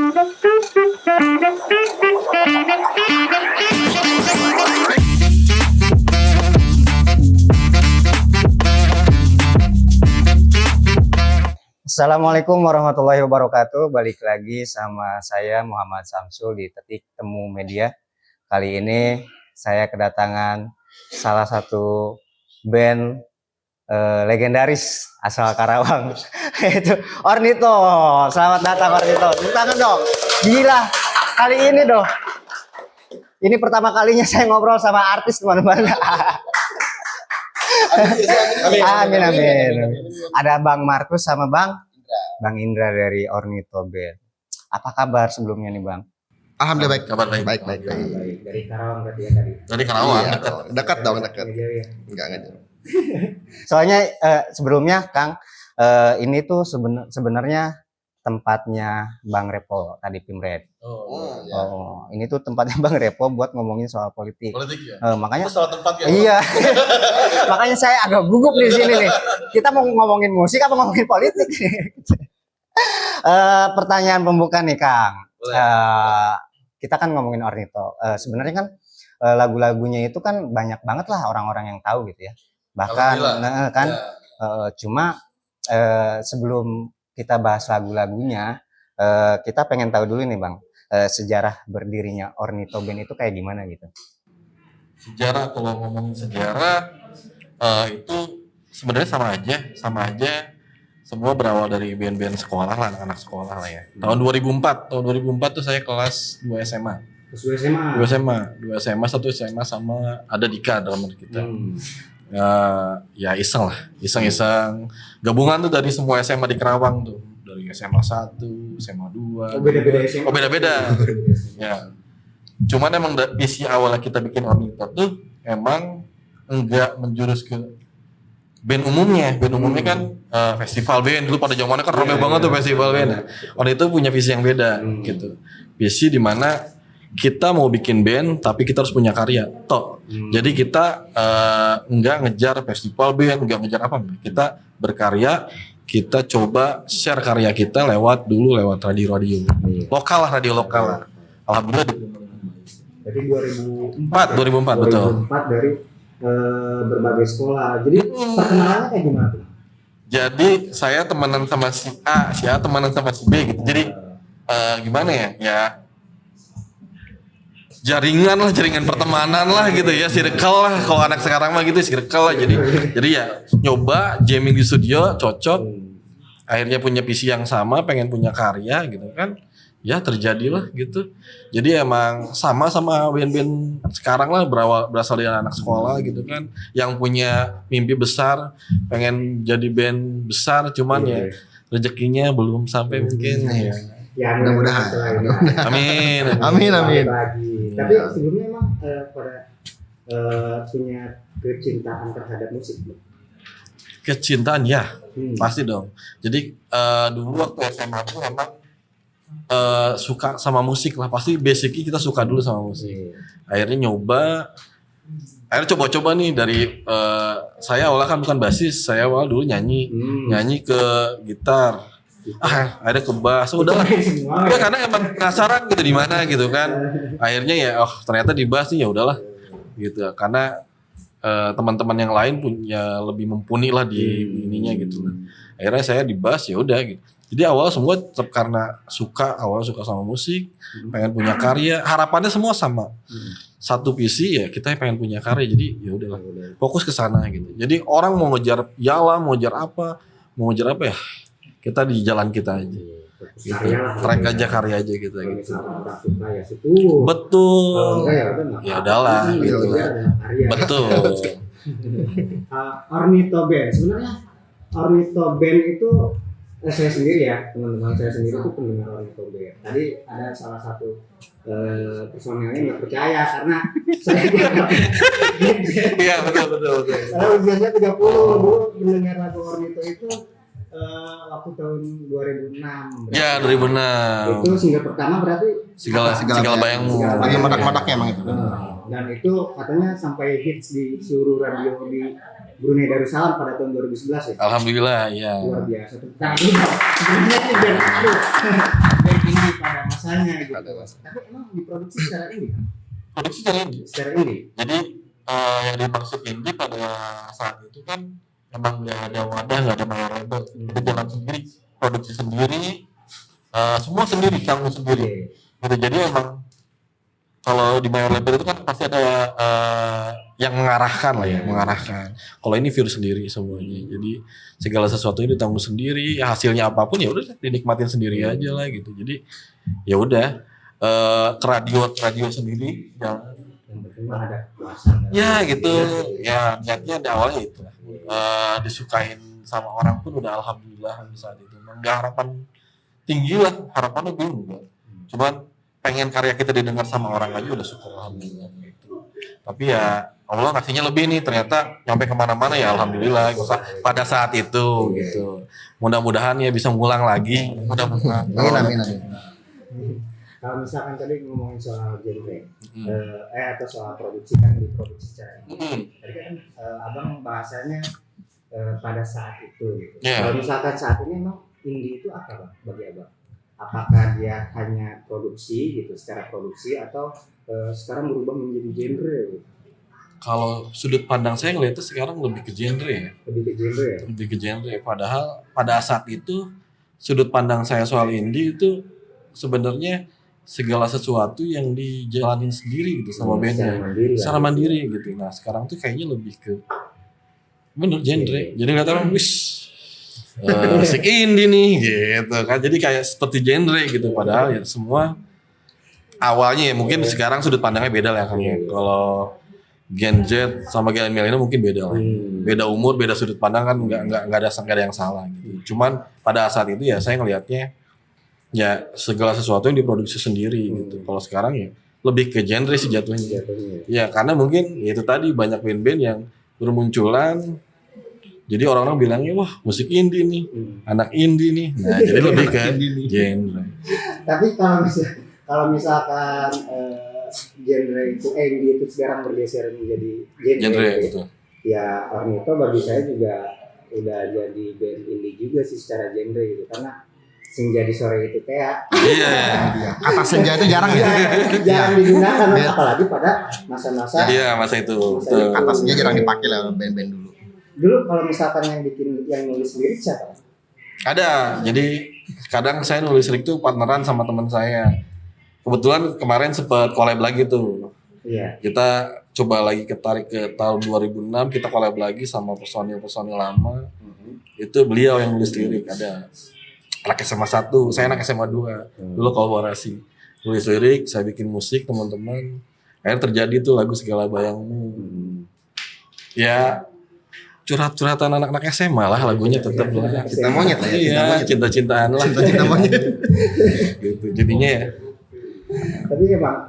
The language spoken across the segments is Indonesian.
Assalamualaikum warahmatullahi wabarakatuh. Balik lagi sama saya Muhammad Samsul di Tetik Temu Media. Kali ini saya kedatangan salah satu band legendaris asal Karawang, yaitu Ornito. Selamat datang Ornito. Tepuk tangan dong. Gila, kali ini dong. Ini pertama kalinya saya ngobrol sama artis, teman-teman. Amin, amin. Ada Bang Markus sama Bang Indra dari Ornito Band. Apa kabar sebelumnya nih Bang? Alhamdulillah baik. Kabar baik. Baik. Dari Karawang berarti ya tadi. Dari Karawang. Iya, Dekat. dekat dong, dekat. Enggak jauh. Soalnya sebelumnya Kang, ini tuh sebenarnya tempatnya Bang Repo tadi Pimred. Iya. Ini tuh tempatnya Bang Repo buat ngomongin soal politik. Politik ya. Makanya Itu salah tempat ya. iya. Makanya saya agak gugup di sini nih. Kita mau ngomongin musik apa ngomongin politik? Pertanyaan pembuka nih Kang. Kita kan ngomongin Ornito. Sebenarnya kan lagu-lagunya itu kan banyak banget lah orang-orang yang tahu gitu ya. Bahkan kan cuma sebelum kita bahas lagu-lagunya, kita pengen tahu dulu nih Bang, sejarah berdirinya Ornito Band itu kayak gimana gitu. Sejarah, kalau ngomongin sejarah itu sebenarnya sama aja. Semua berawal dari band-band sekolah lah, anak-anak sekolah lah ya. Tahun 2004 tuh saya kelas 2 SMA. Terus 2 SMA. 1 SMA sama ada Dika dalam kita. Ya iseng lah, iseng gabungan tuh dari semua SMA di Karawang tuh, dari SMA 1, SMA 2. Beda-beda SMA. Beda-beda. Ya. Cuman emang visi awalnya kita bikin Ornito tuh emang enggak menjurus ke band umumnya kan festival band dulu pada zamannya kan ramai banget tuh festival band. Ornito punya visi yang beda gitu. Visi di mana kita mau bikin band tapi kita harus punya karya toh. Jadi kita enggak ngejar festival band, enggak ngejar apa. Kita berkarya, kita coba share karya kita lewat radio. Lokal lah, radio lokal lah. Alhamdulillah Jadi 2004 betul. 2004 dari berbagai sekolah. Jadi perkenalannya kayak gimana tuh? Jadi saya temenan sama si A temenan sama si B gitu. Jadi gimana ya? Ya jaringan pertemanan lah gitu ya, circle lah kalau anak sekarang mah gitu, circle lah. Jadi ya nyoba jamming di studio cocok. Akhirnya punya visi yang sama, pengen punya karya gitu kan. Ya terjadilah gitu. Jadi emang sama band-band sekarang lah berasal dari anak sekolah gitu kan, yang punya mimpi besar, pengen jadi band besar, cuman ya rezekinya belum sampai mungkin ya. Ya Mudah-mudahan. Amin. Tapi sebelumnya emang pada punya kecintaan terhadap musik. Kecintaan ya, pasti dong. Jadi dulu waktu SMA tuh emang suka sama musik lah, pasti basicnya kita suka dulu sama musik. Akhirnya coba-coba nih dari saya awalnya kan bukan basis, saya awal dulu nyanyi ke gitar, akhirnya ke bass, udahlah. Ya karena emang penasaran gitu di mana gitu kan. Akhirnya ya ternyata di bass nih, ya udahlah gitu. Karena teman-teman yang lain punya lebih mumpuni lah di ininya gitu. Akhirnya saya di bass, ya udah gitu. Jadi awal semua tetap karena suka sama musik, pengen punya karya, harapannya semua sama. Satu visi ya kita pengen punya karya, jadi ya udahlah fokus ke sana gitu. Jadi orang mau ngejar mau ngejar apa ya, kita di jalan kita aja. Gitu. Track aja, karya aja gitu. Betul. Ya udahlah gitu. Betul. Ornito Band sebenarnya itu saya sendiri ya, teman-teman saya sendiri itu pendengar Ornito Band. Tadi ada salah satu personelnya nggak percaya karena saya Iya betul. Karena usianya 30 dulu mendengar lagu Ornito itu waktu tahun 2006. Ya 2006. Itu single pertama berarti Segala bayangmu. Lagi madak-madaknya emang itu. Dan itu katanya sampai hits di seluruh radio di Brunei Darussalam pada tahun 2011 ya. Alhamdulillah ya. Luar biasa. Nah ini sebenarnya ini biar tinggi pada masa masanya gitu. Ada masa. Tapi emang diproduksi secara indie kan? Produksi secara indie. Secara indie. Jadi yang dimaksud indie pada saat itu kan emang nggak ada wadah, nggak ada mayor label, kita jalan sendiri, produksi sendiri, semua sendiri, tanggung sendiri. Gitu. Jadi emang kalau di mayor label itu kan pasti ada yang mengarahkan lah ya, mengarahkan. Kalau ini virus sendiri semuanya, jadi segala sesuatunya ditanggung sendiri, ya hasilnya apapun ya udah dinikmatin sendiri aja lah gitu. Jadi ya udah ke radio sendiri, jangan Yang penting mah ada puasan. ya gitu ya, niatnya di awalnya itu disukain sama orang pun udah alhamdulillah saat itu. Nggak harapan tinggi lah, harapannya belum enggak, cuman pengen karya kita didengar sama orang aja udah syukur alhamdulillah gitu. Tapi ya Allah ngasihnya lebih nih, ternyata nyampe kemana-mana ya alhamdulillah pada saat itu gitu. Mudah-mudahan ya bisa ngulang lagi, mudah-mudahan. Amin. Kalau misalkan tadi ngomongin soal genre, atau soal produksi kan diproduksi secara indie. Tadi kan abang bahasanya pada saat itu gitu. Yeah. Kalau misalkan saat ini emang indie itu apa bang bagi abang? Apakah dia hanya produksi gitu, secara produksi atau sekarang berubah menjadi genre gitu? Kalau sudut pandang saya ngeliatnya sekarang lebih ke genre ya. Lebih ke genre ya? Lebih ke genre. Padahal pada saat itu sudut pandang saya soal indie itu sebenarnya segala sesuatu yang dijalanin sendiri gitu sama bandnya. Secara mandiri gitu. Nah sekarang tuh kayaknya lebih ke bener genre. Jadi nggak tahu musik indie nih gitu kan. Jadi kayak seperti genre gitu. Padahal ya semua awalnya ya mungkin sekarang sudut pandangnya beda lah kan ya. Kalau Gen Z sama Gen milenial mungkin beda lah. Beda umur, beda sudut pandang kan nggak ada yang salah gitu. Cuman pada saat itu ya saya ngelihatnya ya segala sesuatu yang diproduksi sendiri gitu. Kalau sekarang ya lebih ke genre sih jatuhnya. Ya karena mungkin ya itu tadi banyak band-band yang bermunculan. Jadi orang-orang bilangnya wah musik indie nih, anak indie nih. Nah jadi lebih ke genre. Tapi kalau misalkan genre itu indie itu sekarang bergeser menjadi genre gitu. Ya Ornito bagi saya juga udah jadi band indie juga sih secara genre gitu, karena Senja di Sore itu kayak Kata senja itu jarang ya. jarang digunakan, apalagi pada masa-masa Masa itu. Kata senja jarang dipakai lah band-band dulu. dulu. Kalau misalkan yang nulis lirik siapa? Ada. Jadi kadang saya nulis lirik tuh partneran sama teman saya. Kebetulan kemarin sempat collab lagi tuh. Iya. Kita coba lagi ketarik ke tahun 2006, kita collab lagi sama personil lama. Itu beliau yang nulis lirik. Ada anak SMA 1, saya anak SMA 2. Dulu kolaborasi. Nulis lirik, saya bikin musik teman-teman. Akhirnya terjadi tuh lagu Segala Bayangmu. Ya curhat-curhatan anak-anak SMA lah lagunya tetap lah. Cinta monyet lah ya. Iya, cinta-cintaan lah. Cinta monyet. Gitu. Jadinya ya. Tapi emang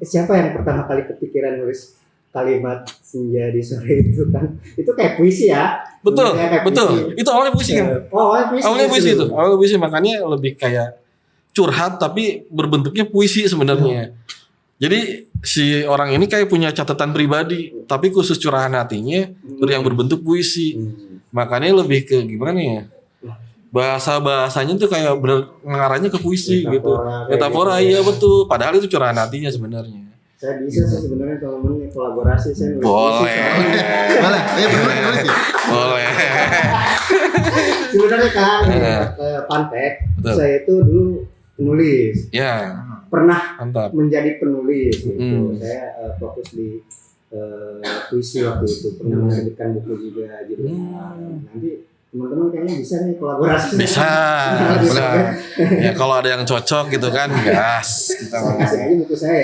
siapa yang pertama kali kepikiran nulis kalimat Senja di Sore itu kan? Itu kayak puisi ya? Betul, Kayak betul. puisi. Itu awalnya puisi kan? Awalnya puisi itu. Awalnya puisi, makanya lebih kayak curhat tapi berbentuknya puisi sebenarnya. Jadi si orang ini kayak punya catatan pribadi, tapi khusus curahan hatinya yang berbentuk puisi. Makanya lebih ke gimana ya? Bahasanya tuh kayak mengarahnya ke puisi gitu. Metafora iya betul. Padahal itu curahan hatinya sebenarnya. Saya bisa sih sebenarnya kalau mau kolaborasi saya nulis Boleh. Boleh. Sebenarnya kan fun fact, saya itu dulu penulis. Ya. Pernah Mantap. menjadi penulis gitu. Saya fokus di puisi waktu itu. Pernah menerbitkan buku juga gitu. Nanti teman-teman kayaknya bisa nih kolaborasi. Bisa. Ya kalau ada yang cocok gitu kan, gas. Kita kasih aja buku saya.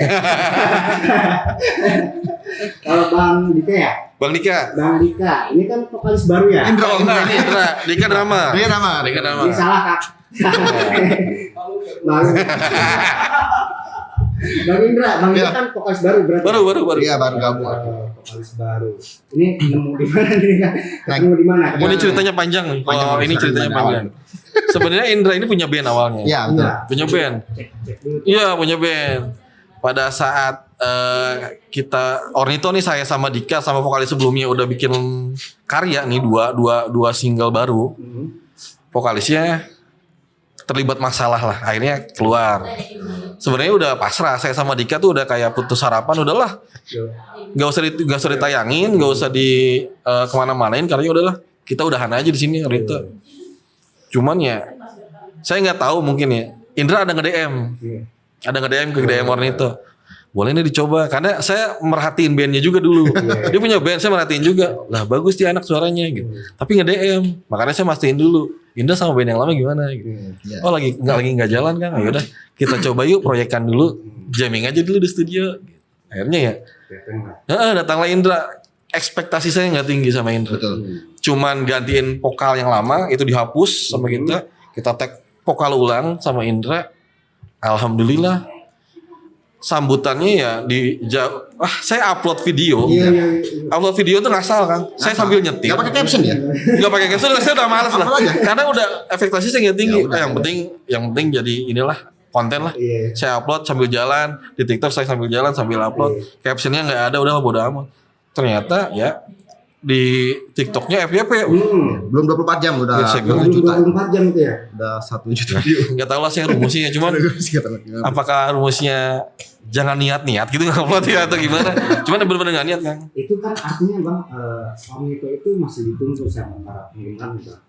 Kalau Bang Dika ya? Bang Dika. Bang Dika, ini kan vokalis baru ya? Indra. Dika drama. Ini salah Kak. Bang Indra kan vokalis baru berarti. Baru. Iya, baru gabung. Vokalis baru. Ini nemu di mana nih Kak? Ketemu di mana? Ini ceritanya panjang. Kalau ini ceritanya panjang. Sebenarnya Indra ini punya band awalnya. Iya, betul. Punya band. Iya, punya band. Pada saat kita Ornito nih, saya sama Dika sama vokalis sebelumnya udah bikin karya nih dua single baru. Vokalisnya terlibat masalah lah, akhirnya keluar. Sebenarnya udah pasrah, saya sama Dika tuh udah kayak putus harapan, udahlah, nggak usah ditayangin, nggak usah di kemana-manain, karena udahlah kita udahan aja di sini Rita. Cuman ya saya nggak tahu, mungkin ya Indra ada nge-DM ke DM Ornito, boleh nih dicoba, karena saya merhatiin bandnya juga dulu. Dia punya band, saya merhatiin juga, lah bagus dia anak suaranya gitu. Tapi nge-DM, makanya saya mastiin dulu Indra sama band yang lama gimana gitu. Oh lagi nggak jalan kan, ya udah kita coba yuk proyekkan dulu, jamming aja dulu di studio. Akhirnya ya datanglah Indra. Ekspektasi saya nggak tinggi sama Indra. Betul. Cuman gantiin vokal yang lama itu dihapus sama kita tag vokal ulang sama Indra. Alhamdulillah sambutannya ya saya upload video. Upload video tuh ngasal kan. Saya sambil nyetir. Gak pakai caption ya? Gak pakai caption, saya udah malas lah. Apa aja? Karena udah ekspektasi saya nggak tinggi. Ya, yang penting jadi inilah konten lah. Saya upload sambil jalan di TikTok, saya sambil jalan sambil upload. Captionnya nggak ada, udah bodo amat. Ternyata ya di TikToknya FYP Belum 24 jam udah Ya, saya 1 juta. 24 jam itu ya? Udah 1 juta. nggak tahu lah saya rumusnya, cuman apakah rumusnya jangan niat gitu nggak upload ya atau gimana? Cuman bener-bener nggak niat kan? Itu kan artinya Bang, Ornito itu masih ditunggu sama para penggemar Bang.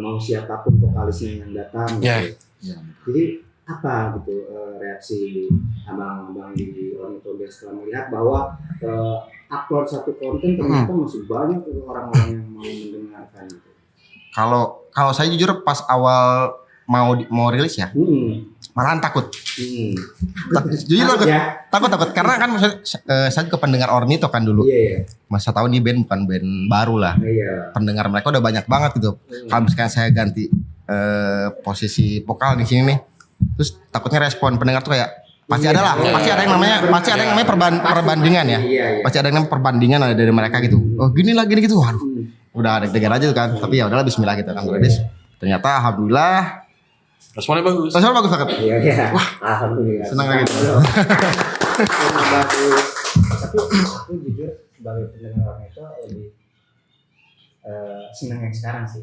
Mau siapapun vokalisnya yang datang Ya. gitu. Jadi apa gitu reaksi abang-abang di Ornito Band setelah melihat bahwa upload satu konten ternyata masih banyak orang-orang yang mau mendengarkan gitu. Kalau saya jujur pas awal mau rilis ya, malahan takut. Jujur takut karena kan saya juga pendengar Ornito kan dulu. Iya. Masa tahu nih band bukan band baru lah. Iya. Pendengar mereka udah banyak banget gitu. Kalau misalkan saya ganti posisi vokal di sini nih, terus takutnya respon pendengar tuh kayak pasti ada lah, pasti ada yang namanya perbandingan ya. Pasti ada yang namanya perbandingan ada dari mereka gitu. Oh gini lah gini gitu. Waduh. Udah deg-degan aja tuh kan. Tapi ya udahlah bismillah gitu kan. Ternyata alhamdulillah Responnya bagus. responnya bagus banget. Iya. Wah, alhamdulillah. Senang gitu. Bagus. Tapi aku jujur sebagai pendengar Ornito lebih senang yang sekarang sih.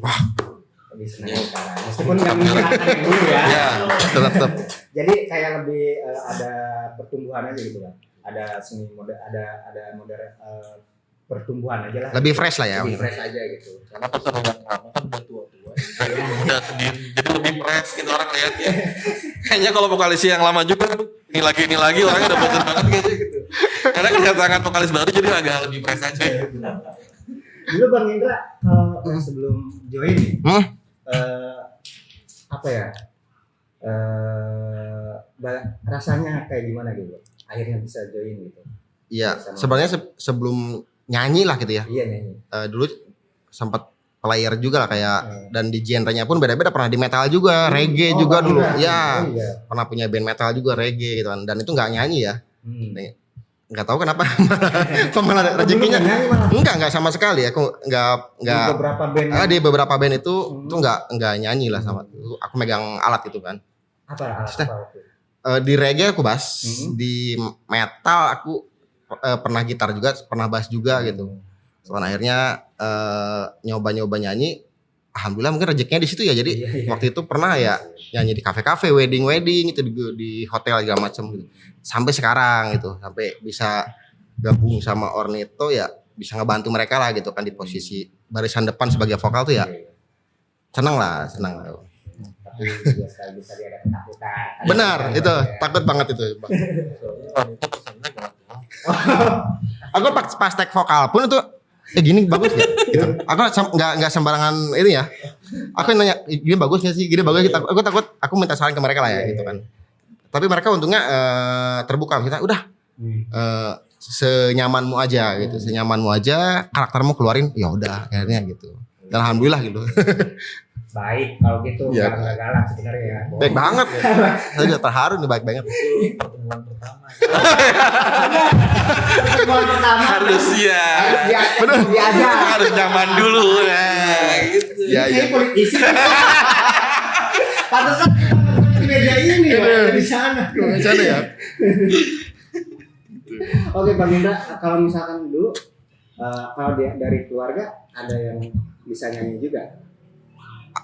Lebih senang yang sekarang. Meskipun nggak menyenangkan yang dulu ya. Ya, Tetap. Jadi kayak lebih ada pertumbuhan aja gitu kan. Ada seni ada modern pertumbuhan aja lah. Lebih fresh lah ya. Lebih fresh aja gitu. karena pendengar lama kan udah tua-tua. Udah sendiri, jadi lebih fresh gitu orang lihatnya. Kayaknya kalau vokalis yang lama juga ini lagi orangnya udah bosan banget kayaknya gitu. Karena kedatangan vokalis baru jadi agak lebih fresh aja. Dulu Bang Indra kalau sebelum join nih, apa ya? Rasanya kayak gimana gitu? Akhirnya bisa join gitu. Iya, sebenarnya sebelum nyanyi lah gitu ya. Iya nyanyi. Dulu sempat player juga lah kayak dan di genrenya pun beda-beda, pernah di metal juga, reggae juga dulu. Ya, pernah punya band metal juga reggae gitu kan. Dan itu nggak nyanyi ya. Nggak tahu kenapa malah rezekinya enggak sama sekali. Aku nggak Beberapa band di beberapa band itu tuh nggak nyanyi lah sama aku megang alat itu kan. apa itu? Di reggae aku bass, di metal aku pernah gitar juga, pernah bass juga gitu. Soalnya akhirnya nyoba nyanyi, alhamdulillah mungkin rezekinya di situ ya. Jadi waktu itu pernah ya nyanyi di kafe-kafe, wedding itu di hotel segala macam gitu. Sampai sekarang gitu, sampai bisa gabung sama Ornito ya, bisa ngebantu mereka lah gitu kan di posisi barisan depan sebagai vokal tuh ya. Senang lah. Tapi juga sekali bisa ada ketakutan. Benar, itu takut banget itu. Aku pas tag vokal pun itu gini bagus gak? Gitu. Aku nggak sembarangan ini ya. Aku nanya gini bagus gak sih? Gini bagus. Aku takut. Aku minta saran ke mereka lah ya gitu kan. Tapi mereka untungnya terbuka. Kita udah senyamanmu aja gitu. Senyamanmu aja. Karaktermu keluarin. Ya udah akhirnya gitu. Dan alhamdulillah gitu. Baik kalau gitu Ya. nggak galak sebenarnya ya. Baik banget. Saya juga terharu nih, baik banget. Pertemuan pertama. Pertemuan pertama Harus ya. benar diajak. Harus nyaman dulu nah, gitu. Iya. Kayak politisi. Pantesan di meja ini ya di sana. Sana ya. Oke Bang Indra, kalau misalkan dulu kalau dari keluarga ada yang bisa nyanyi juga?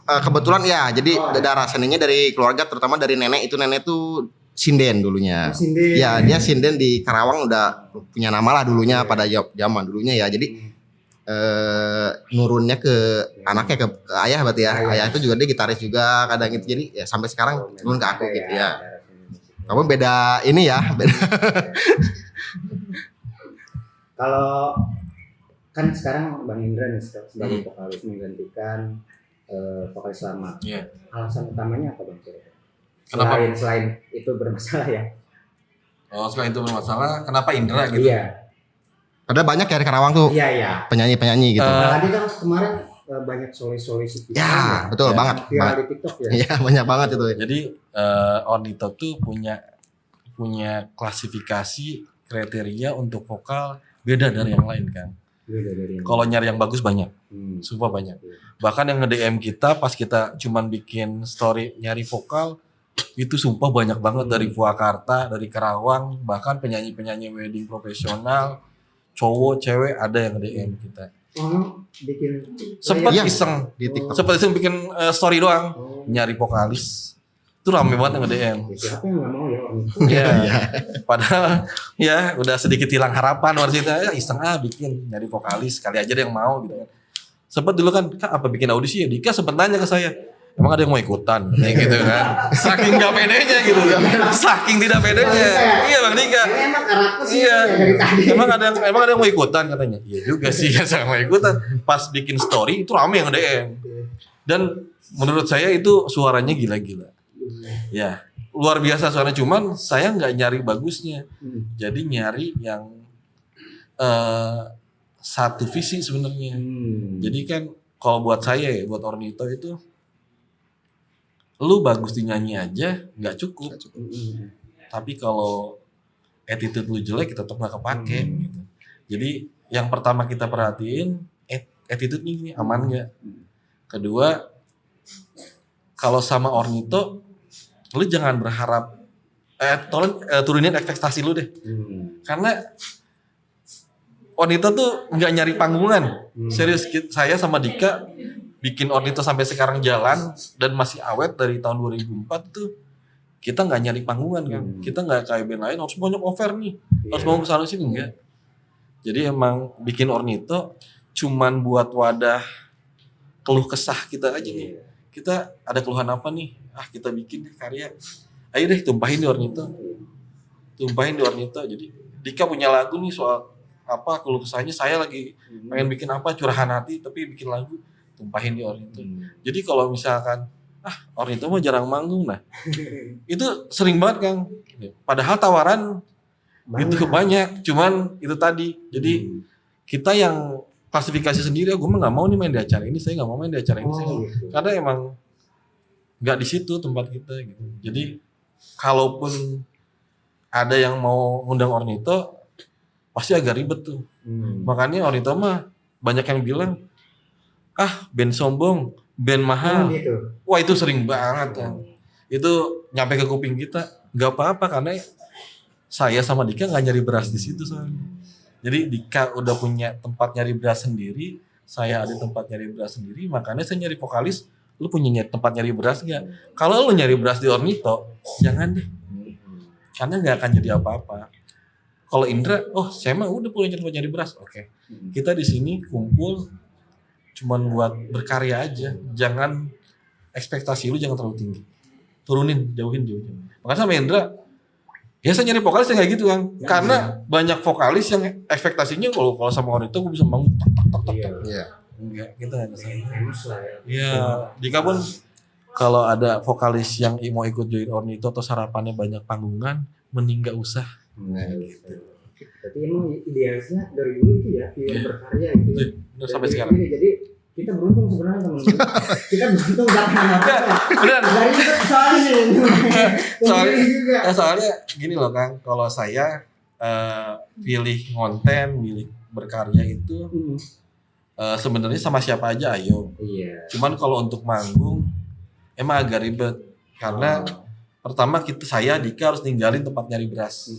kebetulan ya, jadi darah seninya dari keluarga, terutama dari nenek. Itu nenek tuh sinden dulunya. Sinden. Ya, dia sinden di Karawang udah punya nama lah dulunya pada zaman dulunya ya. Jadi nurunnya ke anaknya, ke ayah berarti ya. Ayah itu juga dia gitaris juga kadang gitu. Jadi ya sampai sekarang turun ke aku gitu ya. Kamu beda ini ya. Beda. Kalau kan sekarang Bang Indra nih sebagai vokalis menggantikan vokalis lama. Iya. Alasan utamanya apa Bang? Kenapa? Selain itu bermasalah ya? Oh, selain itu bermasalah, kenapa Indra gitu? Iya. Ada banyak ya di Karawang tuh Iya. penyanyi-penyanyi gitu. Tadi kan kemarin banyak solois-solois itu. Ya, betul banget. Viral di TikTok ya. Iya, banyak banget itu. Jadi Ornito tuh punya klasifikasi kriteria untuk vokal beda dari yang lain kan. Beda dari yang Kalau nyari yang bagus banyak, sumpah sumpah banyak. Bahkan yang nge-DM kita pas kita cuman bikin story nyari vokal, itu sumpah banyak banget dari Purwakarta, dari Karawang, bahkan penyanyi-penyanyi wedding profesional, cowok, cewek ada yang nge-DM kita. bikin Sempet Iya. iseng, Di TikTok. sempet iseng bikin story doang, nyari vokalis. Itu rame banget yang nge-DM. siapa yang nggak mau ya orang itu? Iya. Iya. Padahal ya udah sedikit hilang harapan warisnya, ya iseng bikin nyari vokalis kali aja ada yang mau gitu kan. Sempet dulu kan, Kak apa bikin audisi ya? Dika sempet nanya ke saya, emang ada yang mau ikutan? Kayak gitu kan. Saking gak pedenya gitu. Saking tidak pedenya. Iya Bang Dika. Ini emang karakter sih Iya. ya dari tadi. Emang ada yang mau ikutan katanya. Iya juga sih ya saya mau ikutan. Pas bikin story itu rame yang DM. Dan menurut saya itu suaranya gila-gila. Ya, luar biasa suaranya, cuman saya nggak nyari bagusnya. Jadi nyari yang satu visi sebenarnya. Jadi kan kalau buat saya ya, buat Ornito itu lu bagus di nyanyi aja nggak cukup. Tapi kalau attitude lu jelek tetap nggak kepake gitu. Jadi yang pertama kita perhatiin attitude-nya gini, aman nggak? Kedua, kalau sama Ornito lu jangan berharap tolong turunin ekspektasi lu deh. Karena Ornito tuh nggak nyari panggungan. Serius, saya sama Dika bikin Ornito sampai sekarang jalan dan masih awet dari tahun 2004 tuh kita nggak nyari panggungan kan. Kita nggak kayak band lain harus banyak over nih, harus mau kesana sini enggak. Jadi emang bikin Ornito cuman buat wadah keluh kesah kita aja nih. Kita ada keluhan apa nih? Kita bikin deh karya. Ayo deh tumpahin di Ornito. Jadi Dika punya lagu nih soal apa keluh kesahnya, saya lagi pengen bikin apa curahan hati tapi bikin lagu, tumpahin di Ornito. Jadi kalau misalkan Ornito mah jarang manggung, nah itu sering banget Kang. Padahal tawaran itu banyak, cuman itu tadi. Jadi kita yang klasifikasi sendiri, gue mah nggak mau nih main di acara ini, saya nggak mau main di acara ini, karena emang nggak di situ tempat kita gitu. Jadi kalaupun ada yang mau ngundang Ornito pasti agak ribet tuh. Makanya Ornito mah banyak yang bilang band sombong, band mahal. Gitu. Wah itu sering banget kan. Itu nyampe ke kuping kita. Gak apa-apa karena saya sama Dika nggak nyari beras di situ soalnya. Jadi Dika udah punya tempat nyari beras sendiri, saya ada tempat nyari beras sendiri. Makanya saya nyari vokalis. Lu punya tempat nyari beras nggak? Kalau lu nyari beras di Ornito, jangan deh. Karena nggak akan jadi apa-apa. Kalau Indra, saya mah udah punya tempat nyari beras. Oke. Kita di sini kumpul cuman buat berkarya aja. Jangan ekspektasi lu jangan terlalu tinggi. Turunin, jauhin. Makanya sama Indra, ya saya nyari vokalis yang kayak gitu kan. Karena banyak vokalis yang ekspektasinya kalau sama Ornito gue bisa bangun tak. Iya. Enggak, kita nggak kesana. Famous lah ya. Iya, Dika pun kalau ada vokalis yang mau ikut join Ornito atau sarapannya banyak panggungan, mending nggak usah. Gitu. Berarti emang idealisnya dari dulu itu ya, berkarya gitu. Bener sampai sekarang. Jadi kita beruntung sebenarnya teman-teman. Kita beruntung karena apa? Bener. Dari itu soalnya juga. Soalnya gini loh Kang, kalau saya pilih konten, pilih berkarya itu sebenarnya sama siapa aja ayo. Iya. Cuman kalau untuk manggung emang agak ribet karena pertama saya Dika harus ninggalin tempat nyari beras.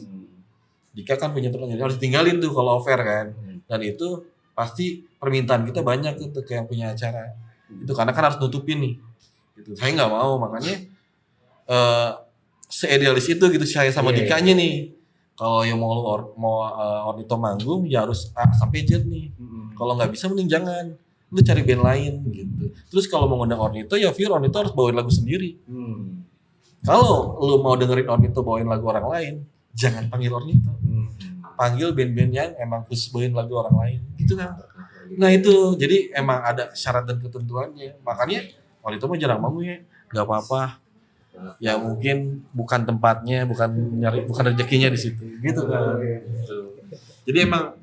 Dika kan punya tempat nyari, harus tinggalin tuh kalau offer kan. Dan itu pasti permintaan kita banyak tuh ke yang punya acara. Itu karena kan harus nutupin nih. Gitu. Saya nggak mau, makanya seidealis itu gitu saya sama Iya, Dikanya nih. Kalau yang mau Ornito manggung ya harus A sampai Z nih. Kalau nggak bisa mending jangan. Lu cari band lain gitu. Terus kalau mau ngundang Ornito ya Fir Ornito harus bawain lagu sendiri. Kalau lu mau dengerin Ornito bawain lagu orang lain, jangan panggil Ornito. Panggil band-band yang emang khusus bawain lagu orang lain. Gitu kan. Nah itu, jadi emang ada syarat dan ketentuannya. Makanya Ornito mah jarang manggung ya. Gak apa-apa. Ya mungkin bukan tempatnya, bukan rezekinya di situ. Gitu kan. Jadi emang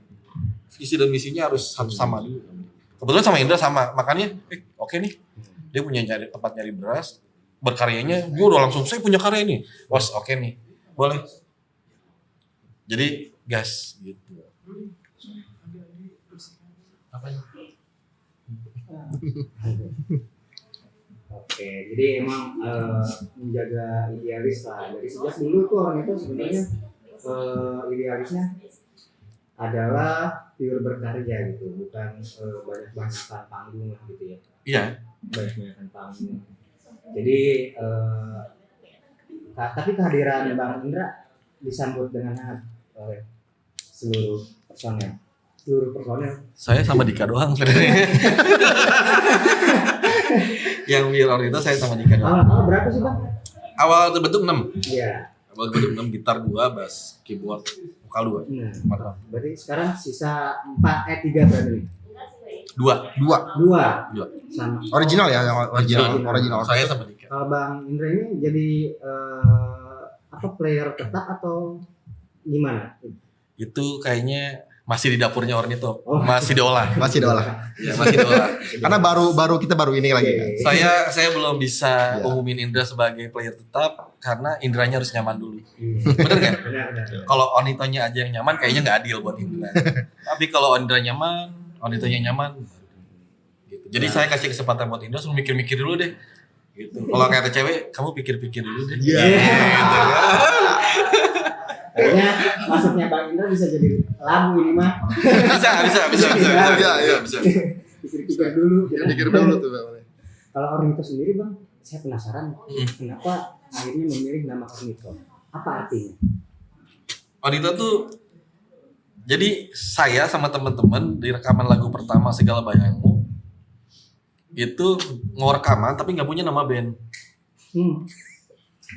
visi dan misinya harus sama dulu. Kebetulan sama Indra sama, makanya oke nih. Dia punya tempat nyari beras, berkaryanya, gue udah langsung saya punya karya ini. Was oke nih. Boleh. Jadi gas gitu. Oke, jadi emang menjaga idealis lah. Dari sejak dulu tuh orang itu sebenarnya idealisnya adalah pure berkarya gitu, bukan banyak-banyakan panggung lah gitu ya. Iya. Banyak-banyakan panggung. Jadi tapi kehadiran Bang Indra disambut dengan hangat oleh seluruh personel. Saya sama Dika doang sebenarnya. Yang biar Ornito saya sama Dika doang. Awal berapa sih Bang? Awal terbentuk 6. Iya. Awal terbentuk 6, gitar 2, bass, keyboard, vokal 2. Nah, berarti sekarang sisa 3 berarti. 2. 2 sama. Original ya, yang original. Saya sama Dika. Kalau Bang Indra ini jadi player tetap atau gimana? Itu kayaknya masih di dapurnya Ornito. Oh. Masih diolah. Masih diolah. Ya, masih diolah. Karena kita baru ini lagi kan. Saya belum bisa Ya. umumin Indra sebagai player tetap karena Indranya harus nyaman dulu. Benar. Bener kan? Benar. Kalau Ornitonya aja yang nyaman kayaknya nggak adil buat Indra. Tapi kalau Indra nyaman, Ornitonya nyaman, gitu. Jadi saya kasih kesempatan buat Indra, suruh mikir-mikir dulu deh. Gitu. Kalau kata cewek, kamu pikir-pikir dulu deh. Iya. Gitu kan. Kayaknya masuknya Bang Indra bisa jadi lagu ini mah. Bisa. Pikir-pikir dulu. Pikir dulu tuh Bang. Kalau Ornito sendiri Bang, saya penasaran kenapa akhirnya memilih nama Ornito. Apa artinya? Ornito tuh, jadi saya sama teman-teman di rekaman lagu pertama Segala Bayangmu itu mau rekaman tapi nggak punya nama band.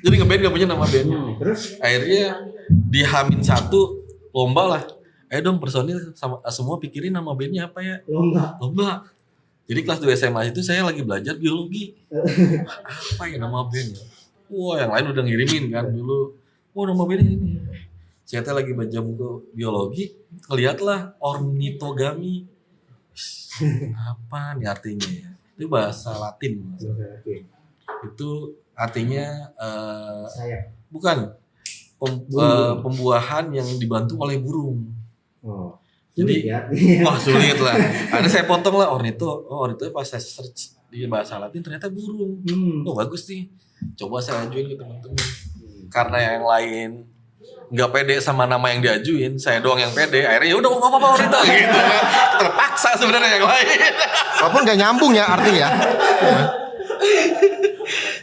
Jadi ngeband nggak punya nama band. Terus Akhirnya di H-1 lomba lah. Ayo dong personil semua pikirin nama bandnya apa ya? Lomba. Jadi kelas 2 SMA itu saya lagi belajar biologi. Apa ya nama bandnya? Wah yang lain udah ngirimin kan dulu. Wah nama bandnya ini. Saya lagi baca buku biologi, ngeliatlah ornitogami. Apa nih artinya ya? Itu bahasa Latin. Itu artinya bukan pembuahan yang dibantu oleh burung. Jadi wah sulit lah. Ada saya potong lah ornito. Ornito pas saya search di bahasa Latin ternyata burung. Oh bagus nih. Coba saya ajuin ke teman-teman. Karena yang lain nggak pede sama nama yang diajuin, saya doang yang pede. Akhirnya ya udah nggak apa-apa Ornito gitu kan. Terpaksa sebenarnya yang lain. Walaupun nggak nyambung ya artinya.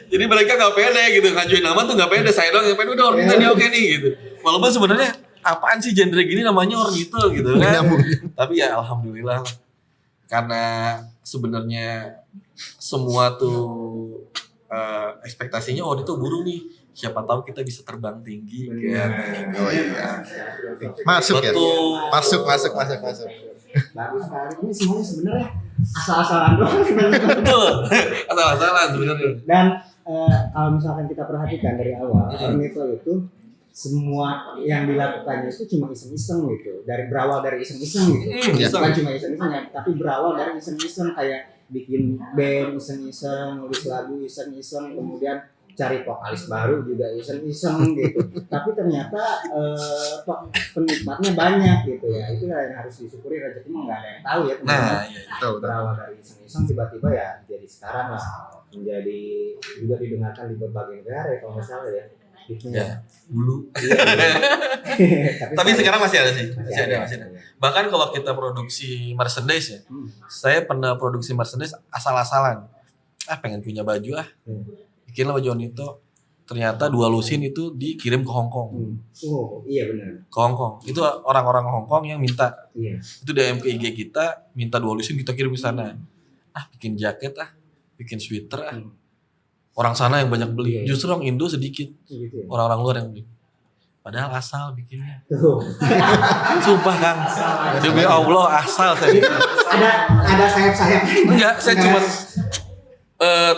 Jadi mereka nggak pede gitu ngajuin nama tuh nggak pede. Saya doang yang pede udah Ornito nih oke nih gitu. Walaupun sebenarnya apaan sih genre gini namanya Ornito gitu kan. Tapi ya alhamdulillah karena sebenarnya semua tuh ekspektasinya Ornito burung nih. Siapa tahu kita bisa terbang tinggi kan. Oh iya. Masuk ya. Masuk. Bagus sekali. Ini semuanya sebenarnya asal-asalan doang. Betul. Asal-asalan sebenarnya. Dan kalau misalkan kita perhatikan dari awal, Ornito itu semua yang dilakukannya itu cuma iseng-iseng gitu. Berawal dari iseng-iseng gitu. Bukan cuma iseng-iseng ya, tapi berawal dari iseng-iseng kayak bikin band iseng-iseng, nulis lagu iseng-iseng, kemudian cari vokalis baru juga iseng-iseng gitu. Tapi ternyata penikmatnya banyak gitu ya. Itu yang harus disyukuri, rezeki mah nggak ada yang tahu ya. Nah, iya betul. Berawal dari iseng-iseng tiba-tiba ya jadi sekarang lah menjadi juga didengarkan di berbagai negara ya kalau nggak salah ya. Ya, dulu. Tapi sekarang masih ada sih. Masih ada. Ya. Bahkan kalau kita produksi merchandise ya. Saya pernah produksi merchandise asal-asalan. pengen punya baju bikinlah baju Ornito. Ternyata 2 lusin itu dikirim ke Hong Kong. Oh iya benar. Ke Hong Kong. Itu orang-orang Hong Kong yang minta. Iya. Itu DM ke IG kita, minta 2 lusin kita kirim ke sana. Bikin jaket bikin sweater Orang sana yang banyak beli. Iya. Justru orang Indo sedikit. Gitu ya. Orang-orang luar yang beli. Padahal asal bikinnya. Tuh. Sumpah Kang. Demi Allah asal saya. Ada sayap-sayap. Enggak, saya cuma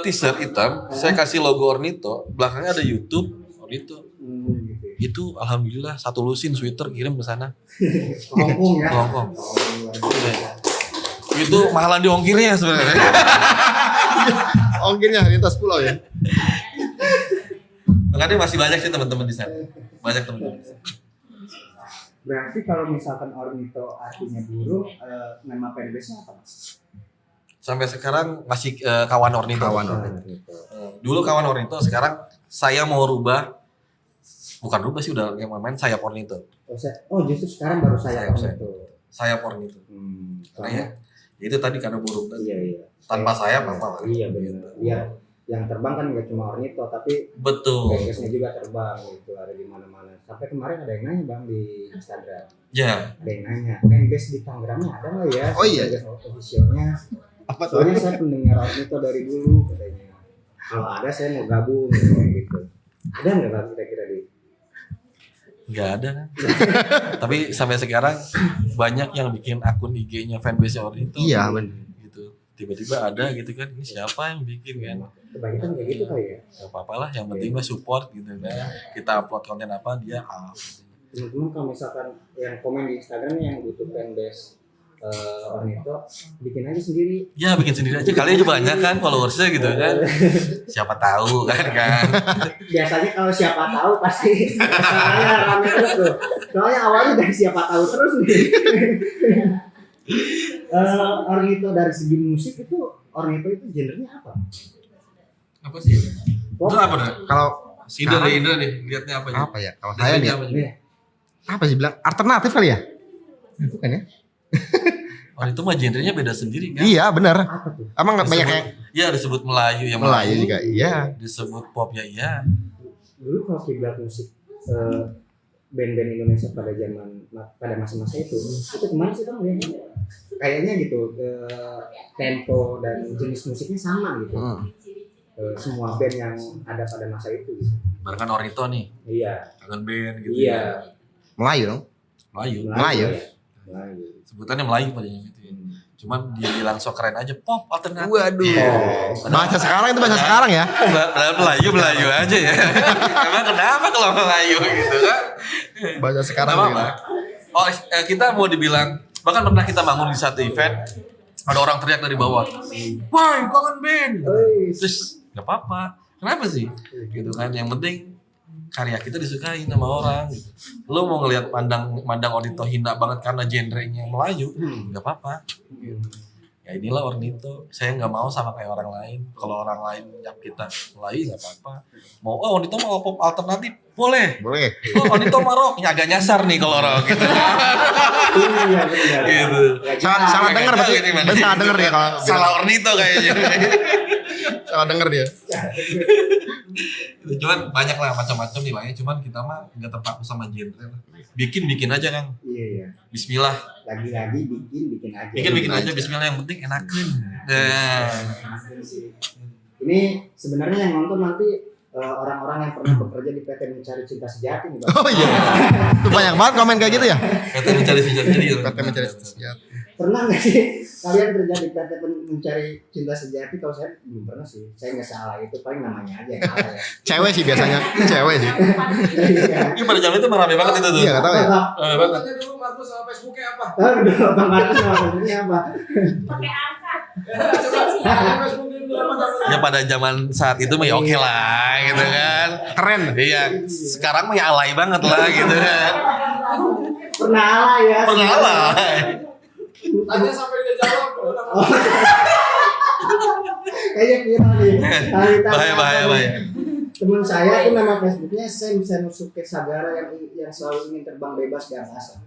t-shirt hitam, saya kasih logo Ornito, belakangnya ada YouTube Ornito. Gitu. Itu alhamdulillah 1 lusin sweater kirim ke sana. Hongkong ya. Ke Hong Kong. Luar biasa. Itu mahalan di ongkirnya sebenarnya. Ongkirnya lintas pulau ya. Makanya masih banyak sih teman-teman di sana. Banyak teman-teman di sana. Berarti kalau misalkan Ornito artinya burung, nama fanbase-nya apa? Sampai sekarang masih kawan Ornito. Dulu kawan Ornito, sekarang saya mau rubah. Bukan rubah sih, udah yang main sayap Ornito. Justru sekarang baru sayap Sayap. Ornito. Sayap Ornito. Karena itu tadi karena burung tadi. Iya. Tanpa sayap apa? Iya benar. Iya. Yang terbang kan nggak cuma Ornito, tapi Betul. fanbase-nya juga terbang gitu, ada di mana-mana. Sampai kemarin ada yang nanya Bang di Instagram. Ya. Ada yang nanya, fanbase di Tangerangnya ada nggak ya? Oh iya. Fanbase officialnya. Apa tuh? Soalnya saya pendengar Ornito dari dulu katanya. Kalau ada saya mau gabung gitu. Ada nggak Bang kira-kira di? Nggak ada kan. Tapi sampai sekarang banyak yang bikin akun IG-nya fanbase Ornito. Iya benar. Gitu. Tiba-tiba ada gitu kan. Ini siapa yang bikin kan? Kebanyakan kayak gitu kali ya. Gak apa-apa lah. Yang penting mah support gitu kan. Kita upload konten apa dia Teman-teman kalau misalkan yang komen di Instagram yang butuh fanbase Ornito, bikin aja sendiri. Ya bikin sendiri aja. Kali aja banyak kan followersnya gitu kan. Siapa tahu kan. Biasanya kalau siapa tahu pasti masalahnya rame terus tuh. Soalnya awalnya dari siapa tahu terus nih. Ornito dari segi musik itu Ornito itu genrenya apa? Apa sih? Pop. Itu apa nih? Kalau Indra deh, Indra nih. Lihatnya apa ya? apa ya? Kalau saya nih apa juga? apa sih bilang alternatif kali ya? Bukan ya? Oh itu mah genrenya beda sendiri kan? Iya benar. Apa tuh? Emang nggak banyak yang Iya disebut Melayu yang Melayu juga. Iya. Disebut pop ya iya. Dulu kalau kiblat musik band-band Indonesia pada masa-masa itu kemana sih Bang? Kayaknya gitu tempo dan jenis musiknya sama gitu. Semua band yang ada pada masa itu gitu. Barengan Ornito nih, Iya. kangen band gitu. Iya. Melayu dong. Melayu. Melayu. Ya. Melayu. Sebutannya Melayu padanya gitu ya. Cuman dibilang so keren aja pop alternatif. Waduh. Iya. Bahasa sekarang itu bahasa sekarang ya. Melayu aja ya. Emang kenapa kalau Melayu gitu kan? Bahasa sekarang. Gak apa-apa. Oh kita mau dibilang, bahkan pernah kita bangun di satu event, ada orang teriak dari bawah, wah kangen band. Terus gak apa-apa. Kenapa sih? Gitu kan. Yang penting karya kita disukai sama orang gitu. Lo mau ngelihat mandang Ornito hina banget karena genrenya Melayu, nggak apa-apa gitu. Ya inilah Ornito, saya nggak mau sama kayak orang lain. Kalau orang lain nyap kita Melayu nggak apa-apa. Mau Ornito mau pop alternatif boleh. Boleh. Ornito mau rock, ya agak nyasar nih kalau rock gitu. Iya benar. Gitu. Salah denger berarti. Berarti salah denger dia kalau Salah Ornito kayaknya. salah denger dia. Cuman banyak lah macam-macam nilainya, cuman kita mah nggak terpaku sama genre lah. Bikin aja Kang. Iya. Bismillah. Lagi-lagi bikin aja. Bikin aja Bismillah, yang penting enakin. Nah. Ini sebenarnya yang nonton nanti orang-orang yang pernah bekerja di PT Mencari Cinta Sejati nih Bang. Oh iya. Itu banyak banget komen kayak gitu ya. Kata mencari sejati. PT Mencari Cinta Sejati. Pernah nggak sih kalian kerja di PT Mencari Cinta Sejati? Kalau saya belum pernah sih. Saya nggak salah, itu paling namanya aja yang salah ya. Cewek sih biasanya. Cewek sih. Ini pada zaman itu rame banget itu tuh. Iya, enggak tahu ya. Rame banget. Katanya dulu Markus sama Facebooknya apa? Bang Markus sama Facebooknya apa? Pakai angka. Facebook dulu apa? Ya pada zaman saat itu mah ya oke lah gitu kan. Keren. Iya, sekarang mah ya alay banget lah gitu kan. Pernah lah ya. Pernah alay. Tanya sampai dia jawab. Kayaknya viral nih. Bahaya. Temen saya tuh nama Facebooknya Sam Senusuke Sagara yang selalu ingin terbang bebas di angkasa.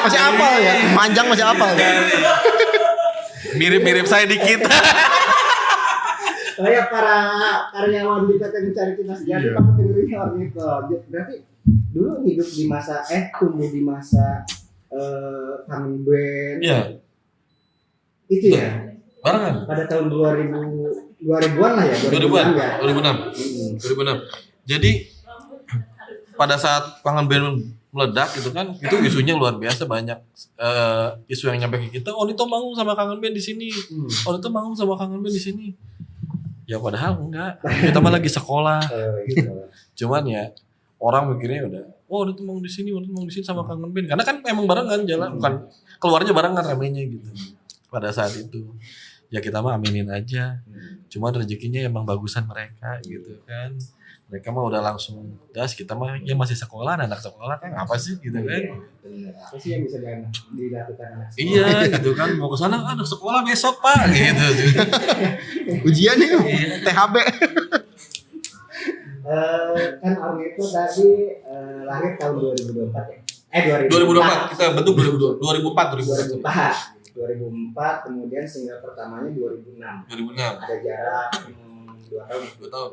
Masih apal ya. Panjang masih apal. Mirip-mirip saya dikit. Kayak para karyawan di PT Mencari Cinta Sejati kamu dengerinnya Ornito. Berarti dulu hidup di masa tumbuh di masa kangen band. Iya, Itu ya. barengan. Pada tahun 2000-an lah ya, 2000-an, ya. 2006. Jadi pada saat kangen band meledak gitu kan, itu isunya luar biasa banyak. Isu yang nyampe ke kita, oh itu manggung sama kangen band di sini. Oh itu manggung sama kangen band di sini. Ya padahal enggak. Kita mah lagi sekolah. Gitu. Cuman ya orang mikirnya udah, oh itu manggung di sini, sama kangen band. Karena kan emang barengan jalan, bukan keluarnya barengan ramenya gitu. Pada saat itu. Ya kita mah aminin aja. Cuman rezekinya emang bagusan mereka gitu kan. Mereka mah udah langsung das, kita mah ya masih sekolah, anak sekolah kan apa sih gitu kan. Apa sih yang bisa dilakukan anak sekolah? Iya gitu kan, mau ke sana anak sekolah besok Pak gitu. Ujian nih, THB. Kan Ornito tadi lahir tahun 2024 ya? 2024 kita bentuk 2004. 2004 kemudian single pertamanya 2006. Ada jarak 2 tahun. 2 tahun.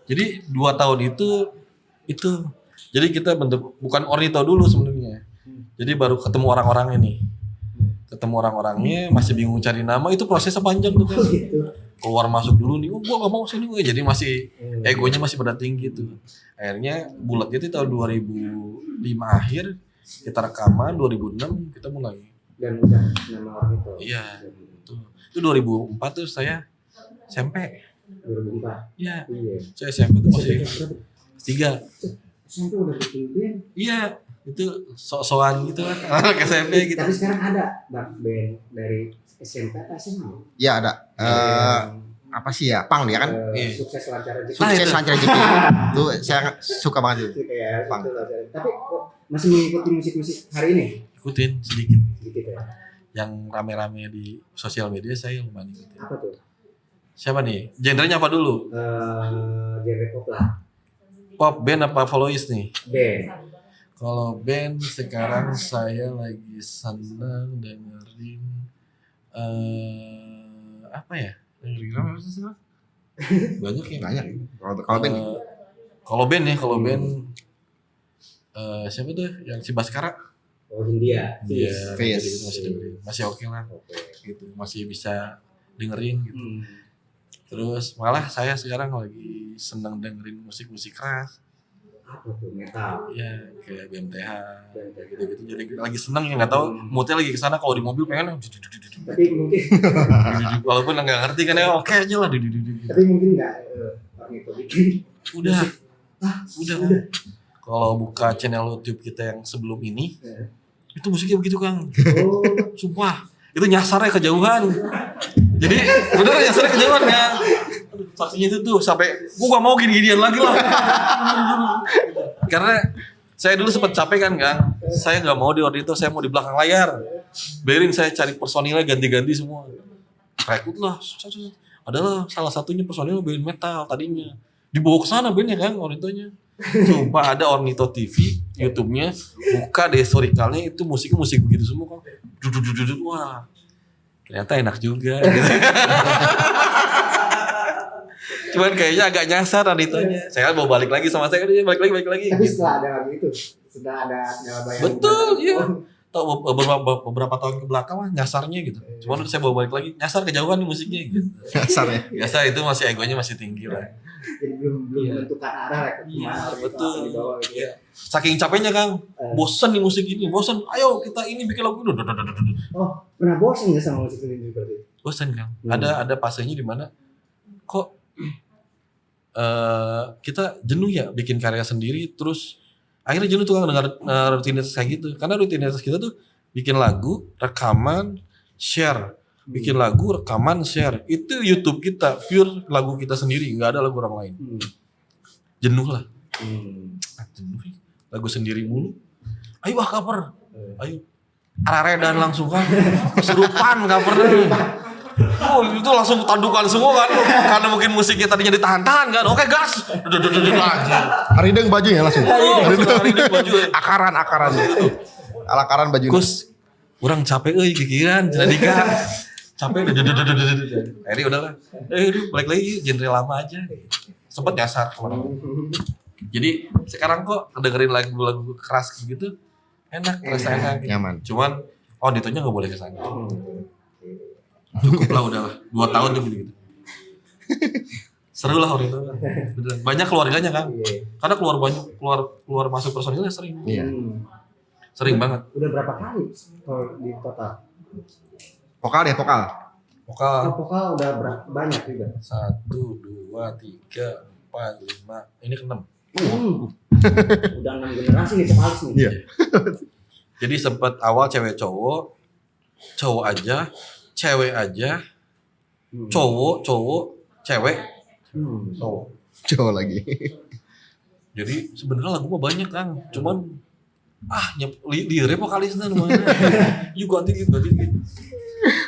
Jadi 2 tahun itu jadi kita bentuk bukan Ornito dulu sebenarnya. Jadi baru ketemu orang-orangnya nih. Ketemu orang-orangnya masih bingung cari nama, itu prosesnya panjang tuh kan. Gitu. Keluar masuk dulu nih, oh gua gak mau sini gue. Jadi masih egonya masih pada tinggi tuh. Akhirnya bulatnya itu tahun 2005 akhir kita rekaman, 2006 kita mulai. Dan udah nama Ornito. Iya. Itu 2004 tuh saya SMP. 2004. Iya. Iya. Saya SMP tuh masih 3. SMP udah bikin band. Iya, itu sok-sokan gitu kan. Anak SMP gitu. Tapi sekarang ada band dari SMP atau SMA? Ya ada. Apa sih ya? Pang dia kan. Iya. Sukses lancar rezeki. Sukses itu. lancar rezeki. Itu saya suka banget itu. Itu kayak Pang. gitu lah. Tapi kok masih mengikuti musik-musik hari ini? Ikutin sedikit. Gitu ya. Yang rame-rame di sosial media saya lumayan ikutin. Apa tuh? Siapa nih? Genrenya apa dulu? Genre pop lah. Pop, band apa followers nih? Band. Kalau band sekarang saya lagi seneng dengerin apa ya? Dengerin apa sih? Banyak ya. Banyak. Kalau band Kalau band siapa tuh yang si Baskara? Oh, Hindia. Iya, Fizz. gitu masih dengerin. Masih oke lah Oke. gitu. Masih bisa dengerin gitu. Hmm. Terus malah saya sekarang lagi seneng dengerin musik-musik keras. Apa tuh? Metal. Ya kayak BMTH kayak gitu-gitu. Jadi lagi seneng ya nggak tahu moodnya lagi kesana, kalau di mobil pengen Tapi mungkin walaupun nggak ngerti kan ya oke aja lah. tapi mungkin nggak Ornito bikin. Udah kan. Kalau buka channel YouTube kita yang sebelum ini, itu musiknya begitu Kang. Oh, Sumpah, itu nyasarnya kejauhan. Jadi bener nyasarnya kejauhan kan. Saksinya itu tuh sampai gua gak mau gini-ginian lagi lah. Karena saya dulu sempat capek kan Kang. Saya nggak mau di Ornito, saya mau di belakang layar. Biarin saya cari personilnya ganti-ganti semua. Rekrut lah. Adalah salah satunya personil band metal tadinya. Dibawa ke sana bandnya Kang, Ornitonya. Sumpah ada Ornito TV, YouTube-nya, buka deh historikalnya, itu musiknya musik begitu semua Kang. Duduk, wah. Ternyata enak juga gitu. Cuman kayaknya agak nyasar Ornitonya. Saya mau balik lagi sama saya, dia balik lagi. tapi setelah ada lagu itu, sudah ada bayang. Betul, iya. Tahu beberapa tahun ke belakang mah nyasarnya gitu. Cuman saya bawa balik lagi, nyasar kejauhan nih musiknya gitu. dasarnya. Biasa itu masih egonya masih tinggi lah. Jadi belum menentukan arah lah kemana Iya, Ornito betul. akan dibawa gitu ya. Saking capeknya Kang, bosen nih musik ini, bosen. Ayo kita ini bikin lagu ini. Oh, pernah bosan nggak sama musik ini berarti? Bosen Kang. Ada fasenya di mana kok kita jenuh ya bikin karya sendiri, terus akhirnya jenuh tuh Kang dengar rutinitas kayak gitu. Karena rutinitas kita tuh bikin lagu, rekaman, share. Bikin lagu, rekaman, share. Itu YouTube kita, pure lagu kita sendiri, nggak ada lagu orang lain. Jenuh lah. Jenuh. Lagu sendiri mulu. Ayo cover. Ayo. Araredan langsung kan. Kesurupan covernya. Oh itu langsung tandukan semua kan. Karena mungkin musiknya tadinya ditahan-tahan kan. Oke gas. Harideng bajunya langsung. Harideng baju. Akaran. Alakaran baju. Kus, orang capek euy kikiran jadi kan. capek akhirnya udahlah balik lagi genre lama aja sempet nyasar kemana-mana. Jadi sekarang kok dengerin lagu-lagu keras gitu enak, rasa enak, Nyaman. cuman auditonya nggak boleh kesana. Cukup lah udahlah 2 tahun tuh gitu. Seru lah audito. Beneran. Banyak keluarganya kan, karena keluar masuk personilnya sering, Iya. sering banget. Udah berapa kali kalau di total? Vokal deh, vokal. Vokal Vokal udah banyak juga. 1, 2, 3, 4, 5, ini ke-6. Udah 6 generasi nih vokalis nih. Iya. Jadi sempet awal cewek cowok aja, cewek aja, cowok, cewek, cowok. Cowok lagi. Jadi sebenarnya lagu mah banyak kan, cuman di rap vokalisnya lumayan. Yuk ganti gitu.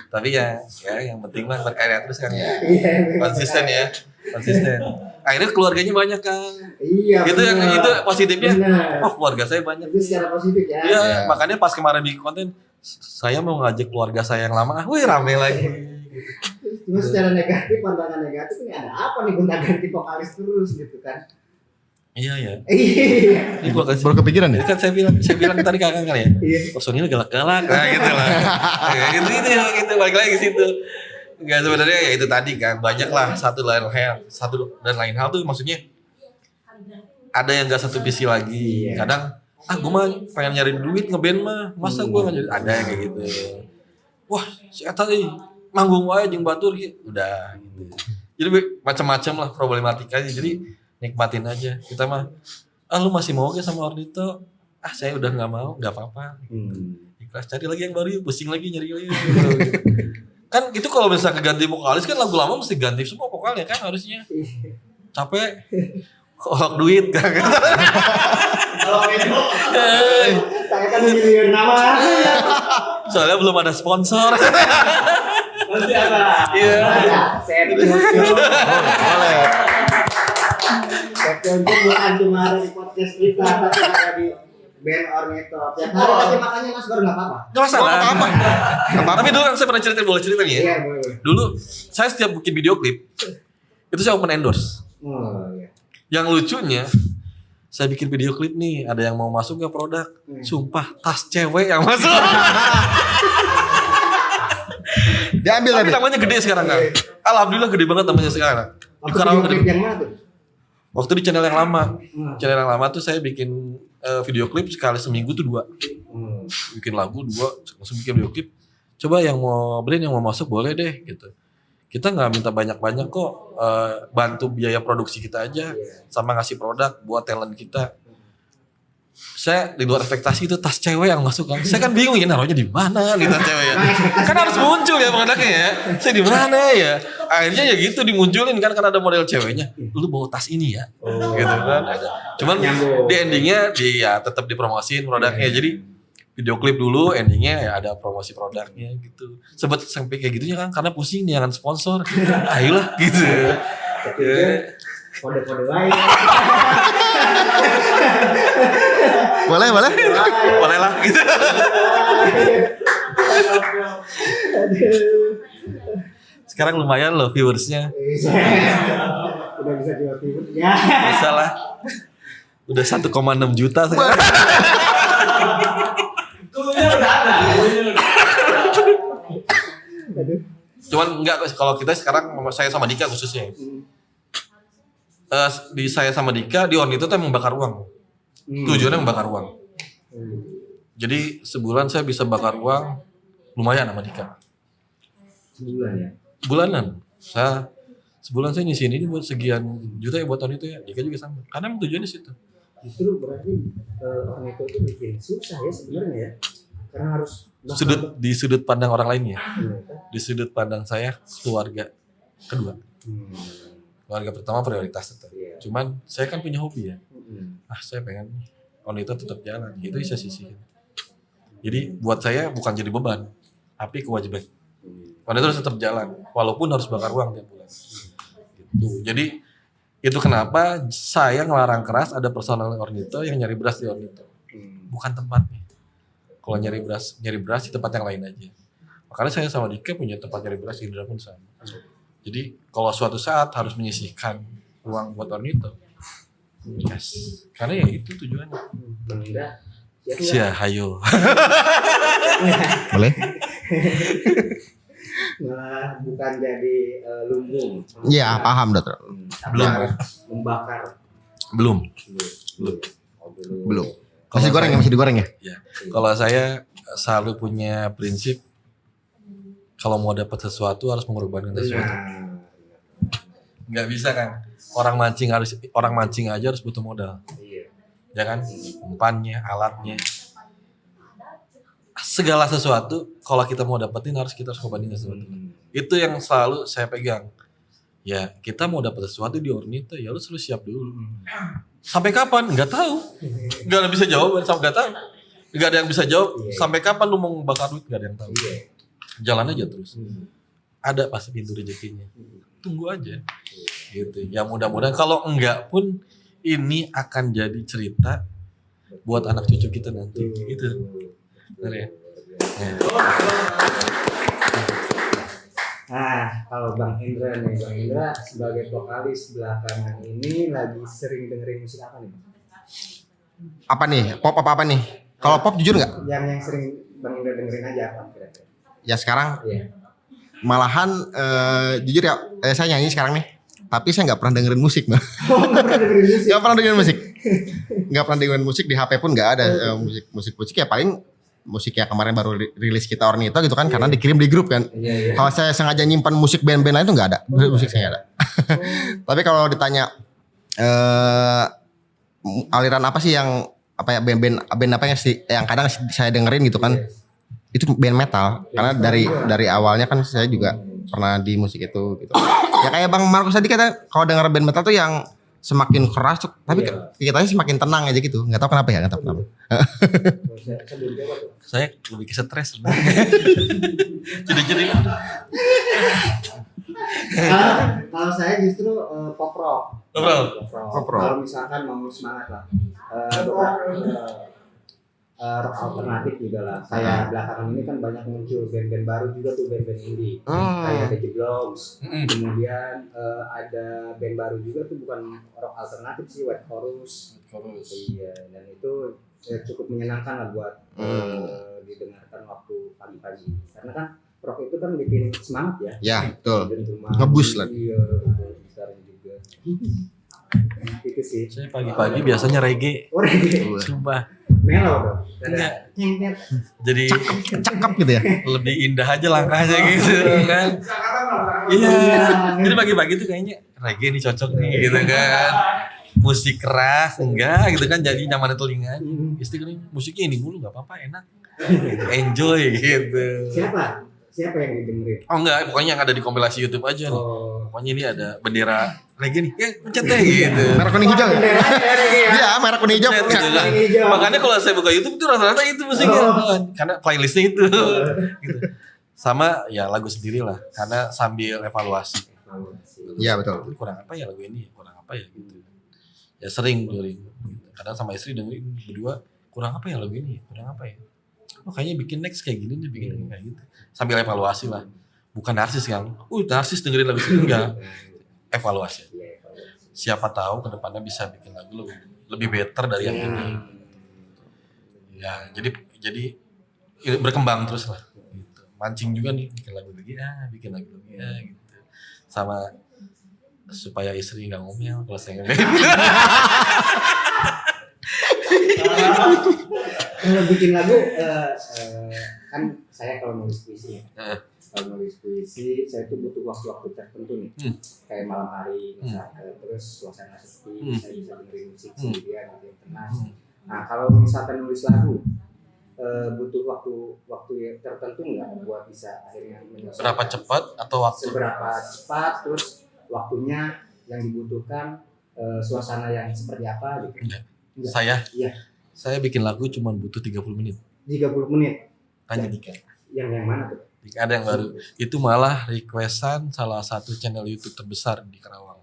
Tapi ya yang penting mah berkarya terus kan ya. Konsisten. Akhirnya keluarganya banyak kan. Iya. Itu yang bener. itu positifnya. Bener. Oh, keluarga saya banyak. Itu secara positif ya. Iya, makanya pas kemarin bikin konten saya mau ngajak keluarga saya yang lama. Wih, rame lagi. Cuma secara negatif, pandangan negatif ini ada apa nih gonta-ganti vokalis terus gitu kan. Iya. Iya. Ini gua kasih. Baru kepikiran ya? Itu kan saya bilang tadi kakak kali ya. Iya. Personilnya galak-galak. Nah, gitu lah. Gitu balik lagi ke situ. Enggak sebenarnya ya itu tadi kan banyak lah satu dan lain hal tuh maksudnya ada yang enggak satu visi lagi. Iya. Kadang gue mah pengen nyari duit ngeband mah. Masa gue enggak jadi ada yang kayak gitu. Wah, si eta manggung wae jeung batur gitu. Udah gitu. Jadi macam-macam lah problematikanya. Jadi nikmatin aja. Kita mah lu masih mau gak sama Ordito? Saya udah nggak mau, nggak apa-apa. Ikhlas, cari lagi yang baru yuk, pusing lagi nyari lagi. Kan gitu kalau misalnya keganti vokalis kan lagu lama mesti ganti semua vokalnya kan harusnya. Capek. Kolok duit kan. Kalau itu saya kan miliar nama. Soalnya belum ada sponsor. Nanti apa? Iya. Saya dijual. Boleh. Saya bukan cuma ada di podcast kita, tapi ada di band Ornito. Tiap hari tapi makanya Mas baru nggak apa-apa. Gak masalah. Nggak apa-apa. Tapi dulu kan saya pernah cerita, boleh cerita nih ya. Iya boleh. Dulu saya setiap bikin video klip itu saya open endorse. Oh iya. Yang lucunya saya bikin video klip nih, ada yang mau masuk gak produk? Sumpah, tas cewek yang masuk. Diambil Tapi tadi. namanya gede sekarang kan. Alhamdulillah gede banget namanya sekarang. Di Waktu Karawang video gede. klip yang mana tuh? Waktu di channel yang lama. Channel yang lama tuh saya bikin video klip sekali seminggu tuh 2. Bikin lagu 2, langsung bikin video klip. Coba yang mau brand yang mau masuk boleh deh gitu. Kita nggak minta banyak-banyak kok, bantu biaya produksi kita aja, sama ngasih produk buat talent kita. Saya di luar ekspektasi itu tas cewek yang masuk kan. Saya kan bingung ya naruhnya di mana nih tas cewek ya. Kan harus muncul ya produknya ya. Saya di mana ya? Akhirnya ya gitu dimunculin kan karena ada model ceweknya. Lu bawa tas ini ya. Gitu kan. Cuman di endingnya dia tetap dipromosin produknya. Jadi video klip dulu, endingnya ya ada promosi produknya gitu. Sebet sampai kayak gitunya kan karena pusing nih jangan sponsor. Ayolah gitu. Kode-kode lain. Boleh. Boleh lah gitu. Sekarang lumayan loh viewersnya. Udah bisa jual film. Ya. Bisa lah. Udah 1,6 juta sekarang. Dulunya udah ada. Cuman enggak kalau kita sekarang saya sama Dika khususnya. Di saya sama Dika di Ornito tuh membakar uang. Tujuannya membakar uang. Jadi sebulan saya bisa bakar uang lumayan sama Dika. Sebulan ya. Bulanan. Sebulan saya nyisihin ini buat sekian juta ya buat Ornito ya. Dika juga sama. Karena emang tujuannya situ. Justru berarti Ornito itu bikin susah ya sebenarnya ya. Karena harus Di sudut pandang orang lain ya. Di sudut pandang saya keluarga kedua. Keluarga pertama prioritas tetap. Iya. Cuman saya kan punya hobi ya. Saya pengen Ornito tetap jalan. Itu saya sisihin. Jadi buat saya bukan jadi beban, tapi kewajiban. Ornito harus tetap jalan, walaupun harus bakar uang tiap bulan. Gitu. Jadi itu kenapa saya ngelarang keras ada personal Ornito yang nyari beras di Ornito. Bukan tempatnya. Kalau nyari beras di tempat yang lain aja. Makanya saya sama Dika punya tempat regenerasi, Indra pun sama. Jadi kalau suatu saat harus menyisihkan uang buat Ornito, yes. Karena ya itu tujuannya. Bang Indra, siap nggak? Sia, hayo. Boleh? Malah bukan jadi lumbung. Iya, paham dokter. Belum. Membakar. Belum. Oh, belum. Belum. Kalau Masih digoreng ya, masih digoreng ya? Ya. Kalau saya selalu punya prinsip kalau mau dapat sesuatu harus mengorbankan sesuatu. Nah, Nggak bisa kan? Orang mancing aja harus butuh modal. iya. Ya kan? Umpannya, alatnya. Segala sesuatu kalau kita mau dapetin harus korbanin sesuatu. Itu yang selalu saya pegang. Ya, kita mau dapat sesuatu di Ornito, ya lu selalu siap dulu. Sampai kapan? Nggak tahu. Nggak ada bisa jawab, nggak tahu. Nggak ada yang bisa jawab. Sampai kapan lu mau bakar duit? Nggak ada yang tahu. Jalan aja terus. Ada pasti pintu rezekinya. Tunggu aja. Gitu. Ya mudah-mudahan kalau enggak pun ini akan jadi cerita buat anak cucu kita nanti. Gitu. Benar ya? Ya. Nah, kalau Bang Indra nih, Bang Indra sebagai vokalis belakangan ini lagi sering dengerin musik apa nih? Apa nih? Pop apa nih? Kalau pop jujur nggak? Yang sering Bang Indra dengerin aja apa kira-kira? Ya sekarang Iya. malahan jujur ya, saya nyanyi sekarang nih. Tapi saya nggak pernah dengerin musik, Mbak. Oh, nggak pernah dengerin musik. Nggak pernah dengerin musik. Nggak pernah dengerin musik, di HP pun nggak ada musik ya, paling musik yang kemarin baru rilis kita Ornito gitu kan, karena dikirim di grup kan. Iya. Kalau saya sengaja nyimpan musik band-band lain itu nggak ada, musik saya nggak ada. Tapi kalau ditanya aliran apa sih yang apa ya, band apa yang kadang saya dengerin gitu kan, itu band metal. Karena dari awalnya kan saya juga pernah di musik itu gitu. Ya kayak Bang Markus tadi kata, kalau denger band metal tuh yang semakin keras tuh, tapi kita semakin tenang aja gitu. Nggak tahu kenapa ya, nggak tahu kenapa. Saya belum jawab tuh. Saya lebih ke stres. Jadi Kalau saya justru pop rock. Pop rock. Pop rock. Kalau misalkan mau semangat lah. Rock alternatif juga lah. Kayak belakangan ini kan banyak muncul band-band baru juga tuh, band-band indie. Kayak The Blows. Kemudian ada band baru juga tuh, bukan rock alternatif sih, White Chorus. Iya, dan itu cukup menyenangkan lah buat didengarkan waktu pagi-pagi. Karena kan rock itu kan bikin semangat ya. Ya, betul. Dentuman, Ngebus lah. Iya, gitarnya juga. Itu sih. saya pagi-pagi biasanya reggae. Oh, reggae. Sumpah. Melo dong. Enggak. Nyengket. Jadi Cakep gitu ya. lebih indah aja langkahnya gitu kan. Iya. Jadi pagi-pagi tuh kayaknya reggae nih cocok nih gitu kan. Musik keras enggak gitu kan, jadi nyaman di telinga. Istri kan musiknya ini mulu, nggak apa-apa, enak. Enjoy gitu. Siapa yang didengerin? Oh enggak, pokoknya yang ada di kompilasi YouTube aja nih. Oh. Pokoknya ini ada bendera reggae nih. Ya, pencet deh gitu. Merah kuning hijau ya? Ya. Iya, merah kuning hijau. Pencet gitu kan. Hijau. Makanya kalau saya buka YouTube itu rata-rata itu musiknya. Karena playlistnya itu. Gitu. Sama ya lagu sendiri lah, karena sambil evaluasi. Iya, betul. Kurang apa ya lagu ini? Kurang apa ya gitu. Ya sering gitu. Kadang sama istri dengerin berdua, kurang apa ya lagu ini? Kurang apa ya? Oh kayaknya bikin next kayak gini nih, bikin kayak gitu. Sambil evaluasi lah. Bukan narsis kan? Narsis dengerin lagu ini enggak. Evaluasi. Siapa tahu kedepannya bisa bikin lagu lebih better dari yang ini. Ya, jadi berkembang terus lah. Gitu. Mancing juga nih, bikin lagu lagi gitu. Sama supaya istri nggak ngomel kalau saya ngomel. Kalau bikin lagu kan saya kalau nulis puisi ya. Kalau nulis puisi saya tuh butuh waktu-waktu tertentu nih. Kayak malam hari misalnya, terus suasana sepi, saya bisa dengerin musik sendirian gitu yang tenang. Nah, kalau misalkan nulis lagu butuh waktu yang tertentu nggak buat bisa akhirnya menyelesaikan. Berapa cepat atau waktu? Seberapa cepat, terus waktunya yang dibutuhkan, suasana yang seperti apa gitu. Enggak. Enggak. Saya bikin lagu cuma butuh 30 menit. 30 menit. Tanya Dika. Yang mana tuh? Dika ada yang baru. Itu malah requestan salah satu channel YouTube terbesar di Karawang.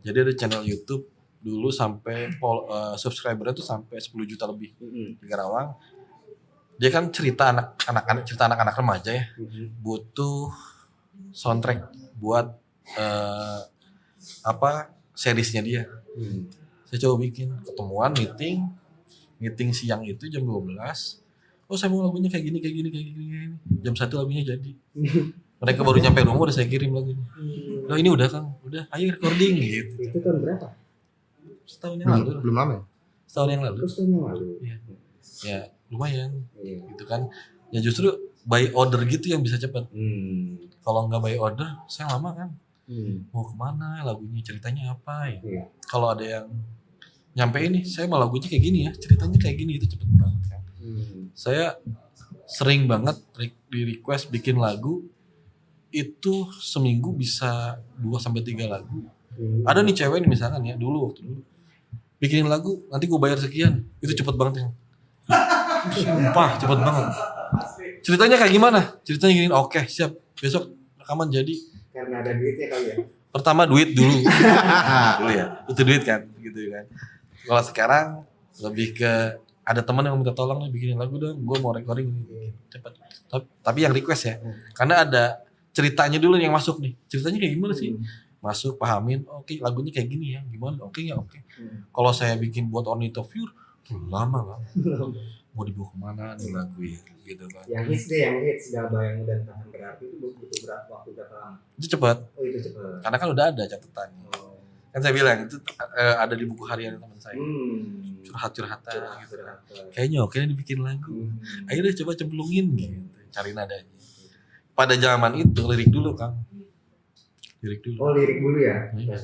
Jadi ada channel YouTube dulu sampai subscribernya tuh sampai 10 juta lebih di Karawang. dia kan cerita anak-anak remaja ya, butuh soundtrack buat seriesnya dia. Saya coba bikin ketemuan meeting siang itu jam 12. Oh saya mau lagunya kayak gini. Jam 1 lagunya jadi. Mereka baru nyampe rumah udah saya kirim lagunya. Nah ini udah Kang, udah ayo recording gitu. Itu tahun berapa? Setahun yang lalu. Belum lama ya? Setahun yang lalu. Terus tahun yang lalu. Iya. Ya lumayan Iya. gitu kan. Ya justru by order gitu yang bisa cepat. Kalau nggak by order saya lama kan. Mau kemana lagunya, ceritanya apa ya. Iya. Kalau ada yang nyampe ini, saya mau lagunya kayak gini ya, ceritanya kayak gini, itu cepet banget kan. Saya sering banget di request bikin lagu itu seminggu bisa 2-3 lagu. Ada nih cewek nih misalkan ya, waktu dulu bikinin lagu, nanti gue bayar sekian, itu cepet banget ya. Sumpah cepet banget. Ceritanya kayak gimana? Ceritanya gini, oke siap, besok rekaman jadi. Karena ada duitnya kali ya. Pertama duit dulu. Dulu ya, itu duit kan, gitu kan. Kalau sekarang lebih ke ada teman yang minta tolong nih bikinin lagu dong, gue mau recording cepet. Tapi yang request ya, karena ada ceritanya dulu yang masuk nih. Ceritanya kayak gimana sih? Masuk pahamin, oke lagunya kayak gini ya, gimana? Oke ya oke. Kalau saya bikin buat Ornito Pure, lama lah. Mau dibawa kemana nih lagu ya, gitu kan. Yang hits Gak Bayang dan Tahan Berarti itu butuh waktu berapa lama? Itu cepat, Oh itu cepet. karena kan udah ada catatannya. Kan saya bilang itu ada di buku harian teman saya. Curhat-curhatan gitu kan. Kayaknya oke dibikin lagu. Ayo deh coba cemplungin gitu, cari nadanya. Pada zaman itu lirik dulu Kang. Lirik dulu. Oh lirik dulu ya? Iya.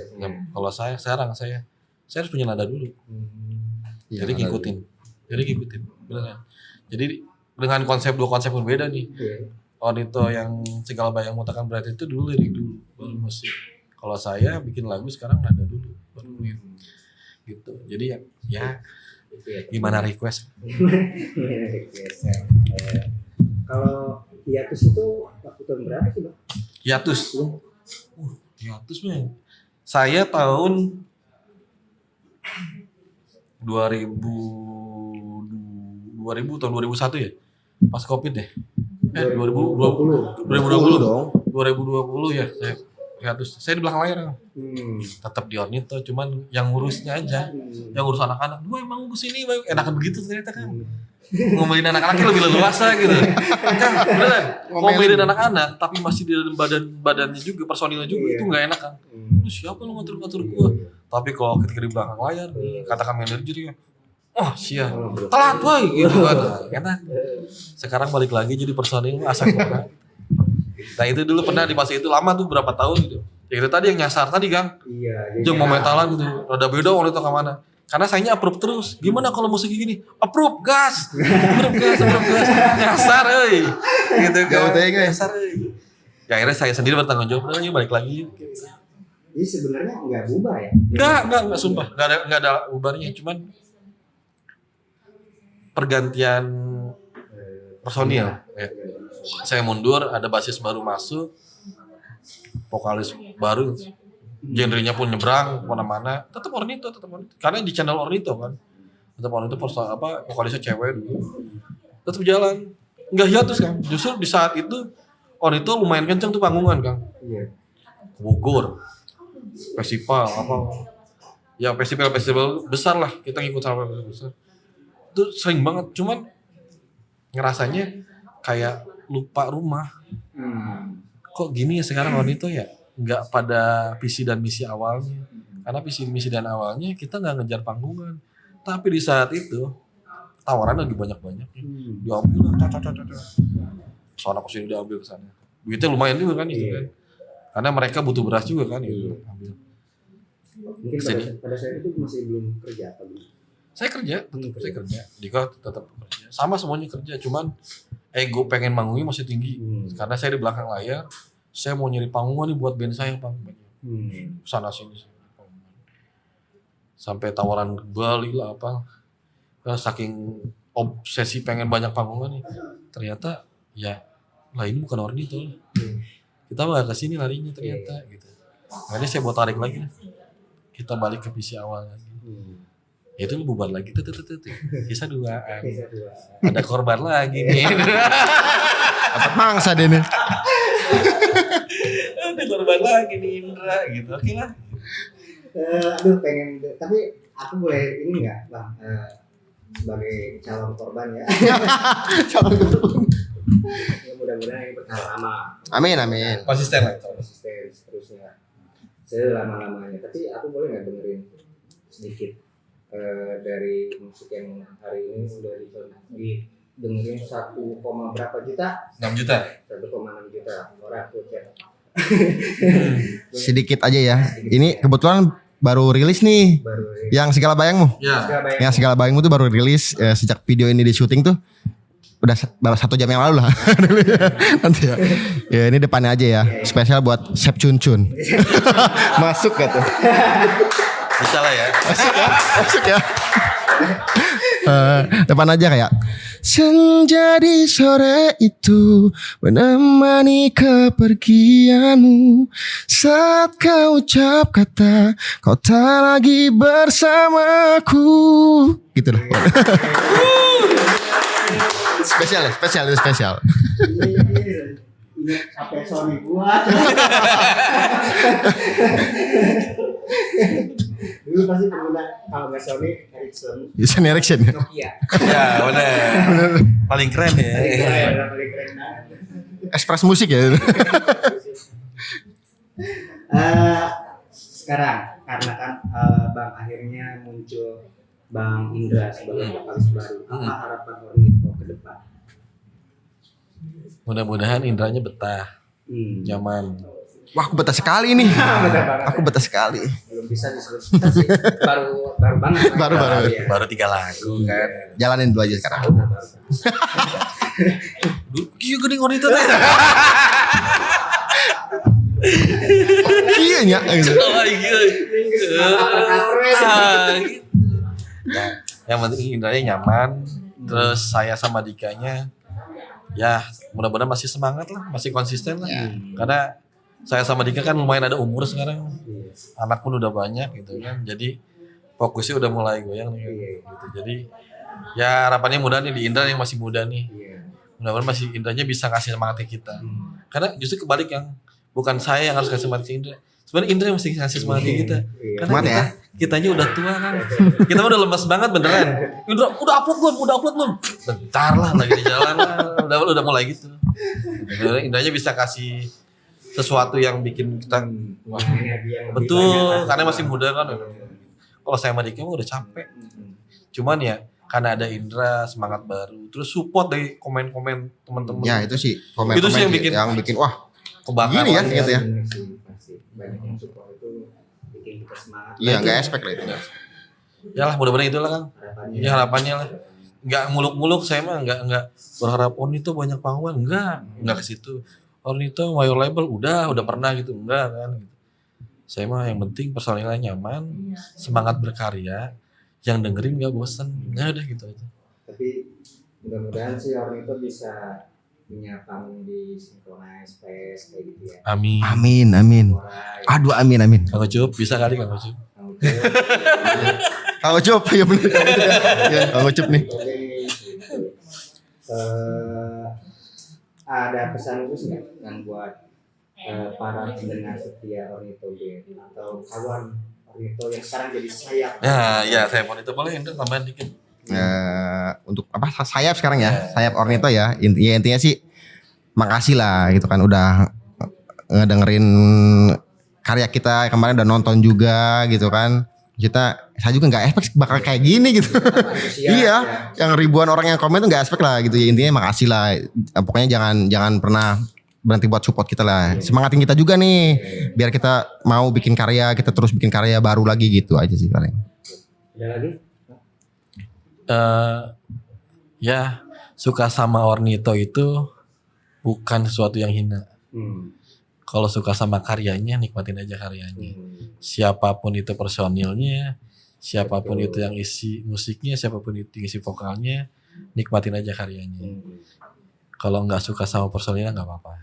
Kalau saya sekarang saya harus punya nada dulu. Iya, Jadi ngikutin. Beneran. Jadi dengan dua konsep berbeda nih. Ornito yang segala bayang mutakan berarti itu dulu lirik dulu baru musik. Kalau saya bikin lagu sekarang nada dulu baru gitu. Jadi ya gimana request. Kalau hiatus itu waktu tahun berapa sih Bang? Hiatus. Hiatus men. Saya tahun 2000 tahun 2001 ya. Pas Covid deh. 2020 dong. 2020 ya saya hiatus. Saya di belakang layar. Tetap di Ornito cuman yang ngurusnya aja. Yang ngurus anak-anak. Wah emang ngurus ini enakan begitu ternyata kan. Ngomelin anak-anaknya lebih leluasa gitu. Kan beneran. Ngomelin anak-anak tapi masih di dalam badannya juga, personilnya juga itu enggak enak kan. Lu siapa lu ngatur-ngatur gua? Tapi kalau ketika di belakang layar nih katakan manajer ya. Oh siap, telat woy gitu kan. Enak. Sekarang balik lagi jadi personil asal banget. Nah itu dulu pernah di masa itu lama tuh berapa tahun gitu. Ya itu tadi yang nyasar tadi Kang. Iya. Jeng mau metalan gitu. Rada beda waktu itu kemana. Karena sayanya approve terus. Gimana kalau musik gini? Approve gas. Approve gas. Nyasar euy. Gitu kan. Nyasar euy. Ya akhirnya saya sendiri bertanggung jawab. Udah yuk balik lagi. Jadi sebenarnya nggak bubar ya? Enggak sumpah. Enggak ada ubarnya, cuman pergantian personil. Ya. Saya mundur, ada basis baru masuk, vokalis baru, genrenya pun nyebrang kemana-mana. Tetap Ornito. Karena di channel Ornito kan, tetap Ornito vokalisnya cewek dulu. Tetap jalan, nggak hiatus kan. Justru di saat itu Ornito lumayan kenceng tuh panggungan Kang. Iya. Ke Bogor, festival ya festival besar lah, kita ngikut sama festival besar. Itu sering banget, cuman ngerasanya kayak lupa rumah. Kok gini ya sekarang Ornito ya? Nggak pada visi dan misi awalnya. Karena visi misi dan awalnya kita nggak ngejar panggungan. Tapi di saat itu tawaran lagi banyak-banyak. Diambil lah, sana kesini diambil ke sana. Duitnya lumayan juga kan itu kan. Karena mereka butuh beras juga kan itu. Ambil. Mungkin pada saat itu masih belum kerja apa belum? Saya kerja. Dika tetap kerja. Sama semuanya kerja, cuman ego pengen manggungnya masih tinggi. Karena saya di belakang layar, saya mau nyari panggungan nih buat band saya Bang. Sana sini. Sampai tawaran Bali lah apa. Saking obsesi pengen banyak panggungan nih. Ternyata ya lah ini bukan Ornito. Kita nggak kesini larinya ternyata gitu. Akhirnya saya buat tarik lagi. Kita balik ke visi awal lagi. Itu bubar lagi tuh. Sisa duaan. Bisa dua. Ada korban lagi nih. Dapat mangsa deh nih. Ada korban lagi nih Indra gitu. Oke lah. Aduh pengen, tapi aku boleh ini nggak bang, sebagai calon korban ya. Ya, mudah-mudahan ini bertahan lama. Amin amin. Konsisten lah itu. Konsisten seterusnya selama-lamanya. Tapi aku boleh nggak dengerin sedikit dari musik yang hari ini sudah didengerin 1, berapa juta? 6 juta. 1,6 juta orang tuh chat. Sedikit aja ya. Ini kebetulan baru rilis nih. Baru Yang Segala Bayangmu. Ya. Yang Segala Bayangmu tuh baru rilis sejak video ini di syuting tuh. Udah 1 jam yang lalu lah. Nanti ya. Ya ini depannya aja ya. Spesial buat Sep Cun Cun. Masuk gak tuh? Bisa lah ya. Masuk ya. Depan aja kayak senja di sore itu menemani kepergianmu, saat kau ucap kata kau tak lagi bersamaku, gitu lah. Spesial ya, spesial itu spesial. ini sampai Sony gua. Dulu pasti pengguna kalau nggak Sony, Ericsson, Sony Ericsson ya. Nokia. Ya benar. Paling keren ya. Paling keren banget. Express musik ya. Sekarang karena kan Bang akhirnya muncul Bang Indra sebagai vokalis baru. Apa harapan Ornito ke depan? Mudah-mudahan Indranya betah. Nyaman. Wah, aku betah sekali nih. Aku betah sekali. Belum bisa disebut betah sih. Baru banget. Baru. Ya. Baru 3 lagu kan. Jalanin dulu aja sekarang. Iya gini Ornito teh. Iya nya. Gitu. Nah, yang penting Indranya nyaman. Terus saya sama Dikanya ya mudah-mudahan masih semangat lah, masih konsisten lah. Karena saya sama Dika kan lumayan ada umur sekarang, anak pun udah banyak gitu kan, jadi fokusnya udah mulai goyang nih, gitu. Jadi ya harapannya mudah nih di Indra yang masih muda nih, mudah-mudahan masih Indranya bisa kasih semangat ke kita. Karena justru kebalik yang bukan saya yang harus kasih semangat ke Indra, sebenarnya Indra yang mesti kasih semangat ke kita. Karena Semangat ya. kitanya udah tua kan, kita udah lemas banget beneran. Indra udah upload belum? Bentar lah lagi di jalan lah, udah mulai gitu. Indranya bisa kasih sesuatu yang bikin kita wah, betul karena masih muda kan. Kalau saya sama Dika udah capek, cuman ya karena ada Indra semangat baru, terus support dari komen-komen teman-teman. Ya itu sih komen-komen Itu sih yang bikin wah kebakaran gini ya gitu ya. Pasti banyak yang support itu bikin kita semangat. Iya nggak expect lah itu. Ya lah mudah-mudahan itulah kan. Harapannya. Ya harapannya lah. Nggak muluk-muluk, saya mah nggak berharap Ornito banyak panggungan, nggak ke situ. Ornito major label udah pernah gitu, enggak kan gitu. Saya mah yang penting personilnya nyaman, semangat berkarya, yang dengerin nggak bosan, nggak ada gitu aja. Tapi mudah-mudahan sih Ornito bisa punya panggung di Synchronize Fest kayak gitu ya. Amin. Amin. Aduh amin. Kang Ucup bisa kali Kang Ucup. Kang Ucup ya bener. Ya Kang Ucup nih. Ada pesan khusus nggak kan buat para pendengar setia Ornito Band atau kawan Ornito yang sekarang jadi sayap? Ya saya mau itu boleh Indra tambahan dikit. Untuk apa sayap sekarang ya, sayap Ornito ya. Intinya sih makasih lah gitu kan udah ngedengerin karya kita, kemarin udah nonton juga gitu kan. Saya juga nggak expect bakal kayak gini gitu. Iya, yang ribuan orang yang komen tuh nggak expect lah gitu. Intinya makasih lah. Pokoknya jangan pernah berhenti buat support kita lah. Semangatin kita juga nih, biar kita mau bikin karya, kita terus bikin karya baru lagi gitu aja sih paling. Ada lagi? Ya suka sama Ornito itu bukan sesuatu yang hina. Kalau suka sama karyanya, nikmatin aja karyanya. Siapapun itu personilnya, siapapun itu yang isi musiknya, siapapun itu yang isi vokalnya, nikmatin aja karyanya. Kalau nggak suka sama personilnya nggak apa-apa,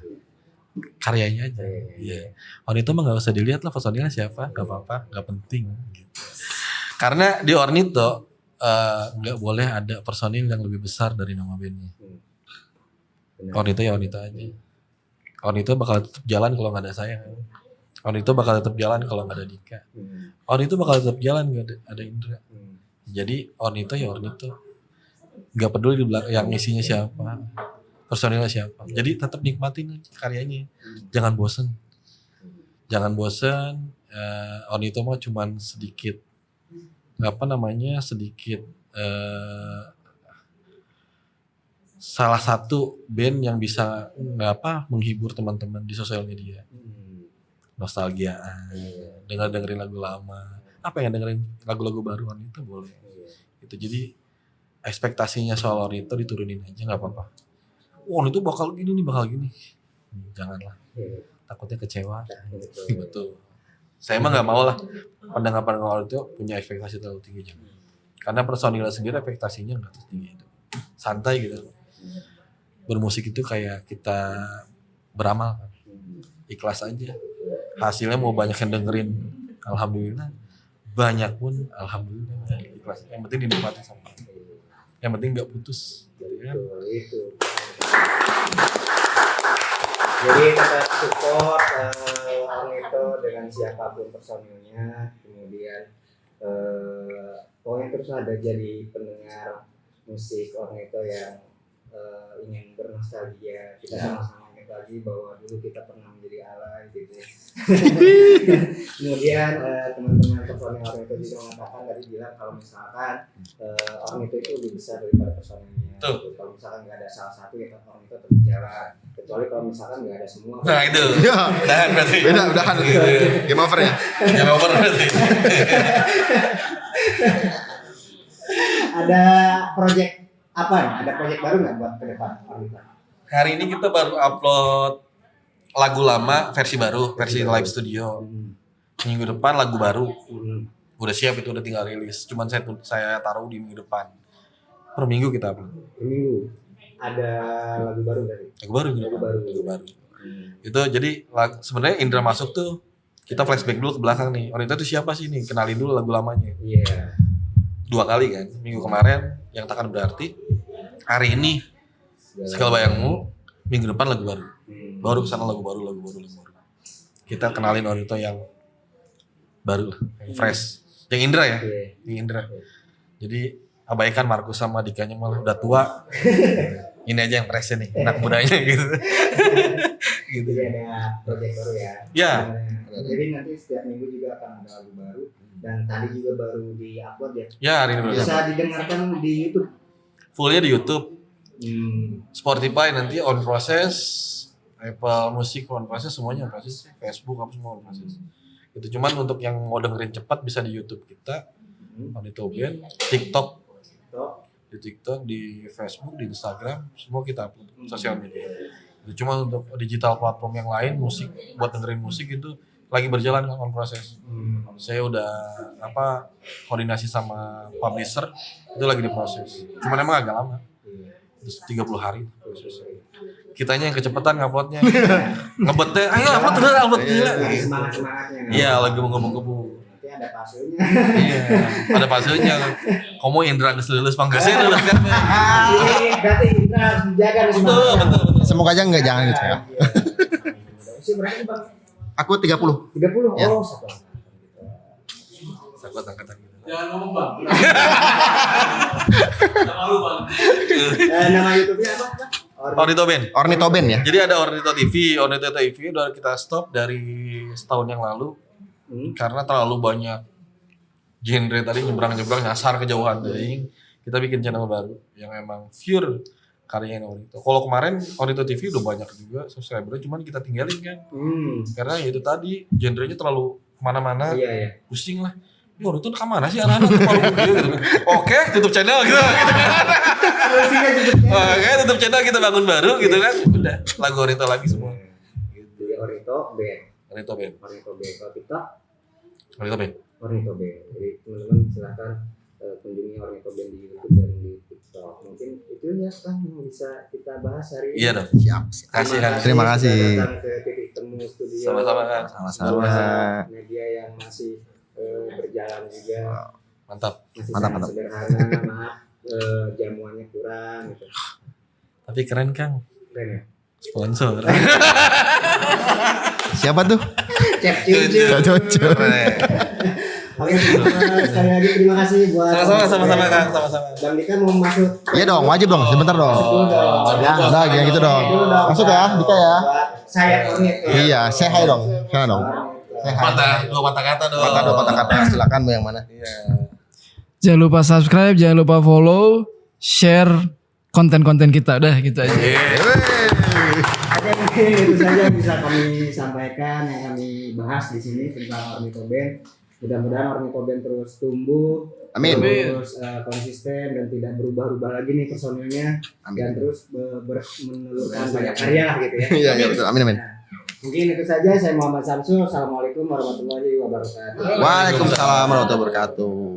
karyanya aja. Iya. Ornito mah nggak usah dilihat lah personilnya siapa, nggak apa-apa, nggak penting. Gitu. Karena di Ornito nggak boleh ada personil yang lebih besar dari nama bandnya. Benar. Ornito ya Ornito aja. Ornito bakal tetap jalan kalau nggak ada saya. Ornito bakal tetap jalan kalau nggak ada Dika. Ornito bakal tetap jalan nggak ada Indra. Jadi Ornito ya Ornito. Nggak peduli di belakang yang isinya siapa, personilnya siapa. Jadi tetap nikmatin aja karyanya. Jangan bosen. Jangan bosen. Ornito mah cuman sedikit sedikit salah satu band yang bisa menghibur teman-teman di sosial media. Nostalgiaan, dengerin lagu lama, dengerin lagu-lagu baru Ornito boleh. Itu jadi ekspektasinya soal Ornito diturunin aja nggak apa-apa. Itu bakal gini nih, bakal gini. Janganlah, takutnya kecewa. Betul. Saya emang nggak mau lah pendengar-pendengar Ornito punya ekspektasi terlalu tinggi jangan. Karena personilnya sendiri ekspektasinya nggak terlalu tinggi itu. Santai gitu. Bermusik itu kayak kita beramal, ikhlas aja. Hasilnya mau banyak yang dengerin, alhamdulillah. Banyak pun, alhamdulillah. Ikhlas. Yang penting dinikmati sama. Yang penting nggak putus. Itu. Jadi tetap support Ornito dengan siapapun personilnya, kemudian pokoknya terus ada jadi pendengar musik Ornito yang ingin bernostalgia. Kita sama-sama ingat lagi bahwa dulu kita pernah menjadi alay gitu. Kemudian teman-teman personil Ornito juga mengatakan tadi bilang kalau misalkan Ornito itu lebih besar daripada personilnya. Gitu. Kalau misalkan nggak ada salah satu ya Ornito tetap jalan. Kecuali kalau misalkan nggak ada semua. Nah itu. Ya. Udahan berarti. Udahan. Game over ya. Game over berarti. Ada project apa ya? Ada project baru nggak buat ke depan Ornito? Hari ini kita baru upload lagu lama versi baru, versi live studio. Minggu depan lagu baru. Udah siap, itu udah tinggal rilis. Cuman saya taruh di minggu depan. Per minggu kita upload. Per minggu ada lagu baru dari. Lagu baru. Itu jadi sebenarnya Indra masuk tuh kita flashback dulu ke belakang nih. Ornito itu siapa sih nih? Kenalin dulu lagu lamanya. Iya. 2 kali kan. Minggu kemarin yang takkan berarti. Hari ini Sekal Bayangmu. Minggu depan lagu baru. Baru kesana lagu baru. Kita kenalin Ornito yang baru lah, yang fresh. Yang Indra ya. Yang Indra. Jadi abaikan Markus sama Dikanya malah udah tua. Ini aja yang fresh nih, anak mudanya gitu. Gitu ya, ada project baru ya. Ya. Jadi nanti setiap minggu juga akan ada lagu baru dan tadi juga baru di-upload ya. Ya, hari ini Bisa didengarkan di YouTube. Fullnya di YouTube. Spotify nanti on proses, Apple Music on proses, semuanya on proses, Facebook apa semua on proses. Itu cuman untuk yang mau dengerin cepat bisa di YouTube kita, Ornito Band, TikTok, di Facebook, di Instagram, semua kita upload sosial media. Itu cuma untuk digital platform yang lain, musik buat dengerin musik itu lagi berjalan on proses. Saya udah koordinasi sama publisher, itu lagi diproses. Cuman emang agak lama. Terus 30 hari prosesnya. Kitanya yang kecepatan nguploadnya. Ngebetnya, ayo upload gila. Semangat-semangatnya. Iya, lagi mau ngebu-ngebu. Nanti ada pasilnya. Iya, ada pasilnya. Komo Indra geus lulus panggeusnya lulus kan. Berarti kita harus dijaga nih semangatnya. Betul. Semoga aja enggak jangan gitu ya. Usia berapa nih Bang? Aku 30. 30? Ya. Oh, satu. Sakot angkatan gitu. Jangan ngomong bang. Jangan malu bang. Nama YouTube-nya apa? Ornito Band. Ornito Band ya. Jadi ada Ornito TV udah kita stop dari setahun yang lalu karena terlalu banyak genre tadi nyebrang nyasar kejauhan tadi. Kita bikin channel baru yang emang pure karyanya Ornito. Kalau kemarin Ornito TV udah banyak juga subscribernya, cuman kita tinggalin kan. Karena itu tadi genrenya terlalu kemana-mana, Iya. pusing lah. Ya Ornito kemana sih anak-anak palu gitu. Oke, tutup channel gitu. Oke, tutup channel kita bangun baru gitu kan. Udah, lagu Ornito lagi semua. Jadi Ornito Band. Ornito Band. Kalau TikTok Ornito Band. Ornito Band. Jadi teman-teman silakan kunjungi Ornito Band di YouTube dan di TikTok. Mungkin itu ya Kang yang bisa kita bahas hari ini. Iya dong. Siap. Terima kasih. Sudah datang ke Titik Temu Studio. Sama-sama kan. Sama-sama. Media yang masih berjalan juga. Mantap. Masih Mantap, sangat mantap. sederhana, maaf jamuannya kurang gitu. Tapi keren Kang. Keren ya? Sponsor. Siapa tuh? Cep Ciu. Cocok. Oke, sekali lagi terima kasih buat Sama-sama Kang, sama-sama. Bang Dika mau masuk. Iya dong, wajib dong. Sebentar dong. Ya, udah kayak gitu dong. Masuk ya, Dika ya. Buat saya Ornit. Iya, say hi dong. Sana dong. Say hi. Dua patah kata dong. Dua patah kata. Silakan mau yang mana? Jangan lupa subscribe, jangan lupa follow, share konten-konten kita. Udah gitu aja. Oke, mungkin itu saja yang bisa kami sampaikan, yang kami bahas di sini tentang Ornitoben. Mudah-mudahan Ornitoben terus tumbuh, Amin. terus konsisten dan tidak berubah-ubah lagi nih personilnya, Amin. dan terus menelurkan banyak karya lah gitu ya. Iya, iya betul. Amin, amin. Nah, mungkin itu saja. Saya Muhammad Samsul. Assalamualaikum warahmatullahi wabarakatuh. Waalaikumsalam warahmatullahi wabarakatuh.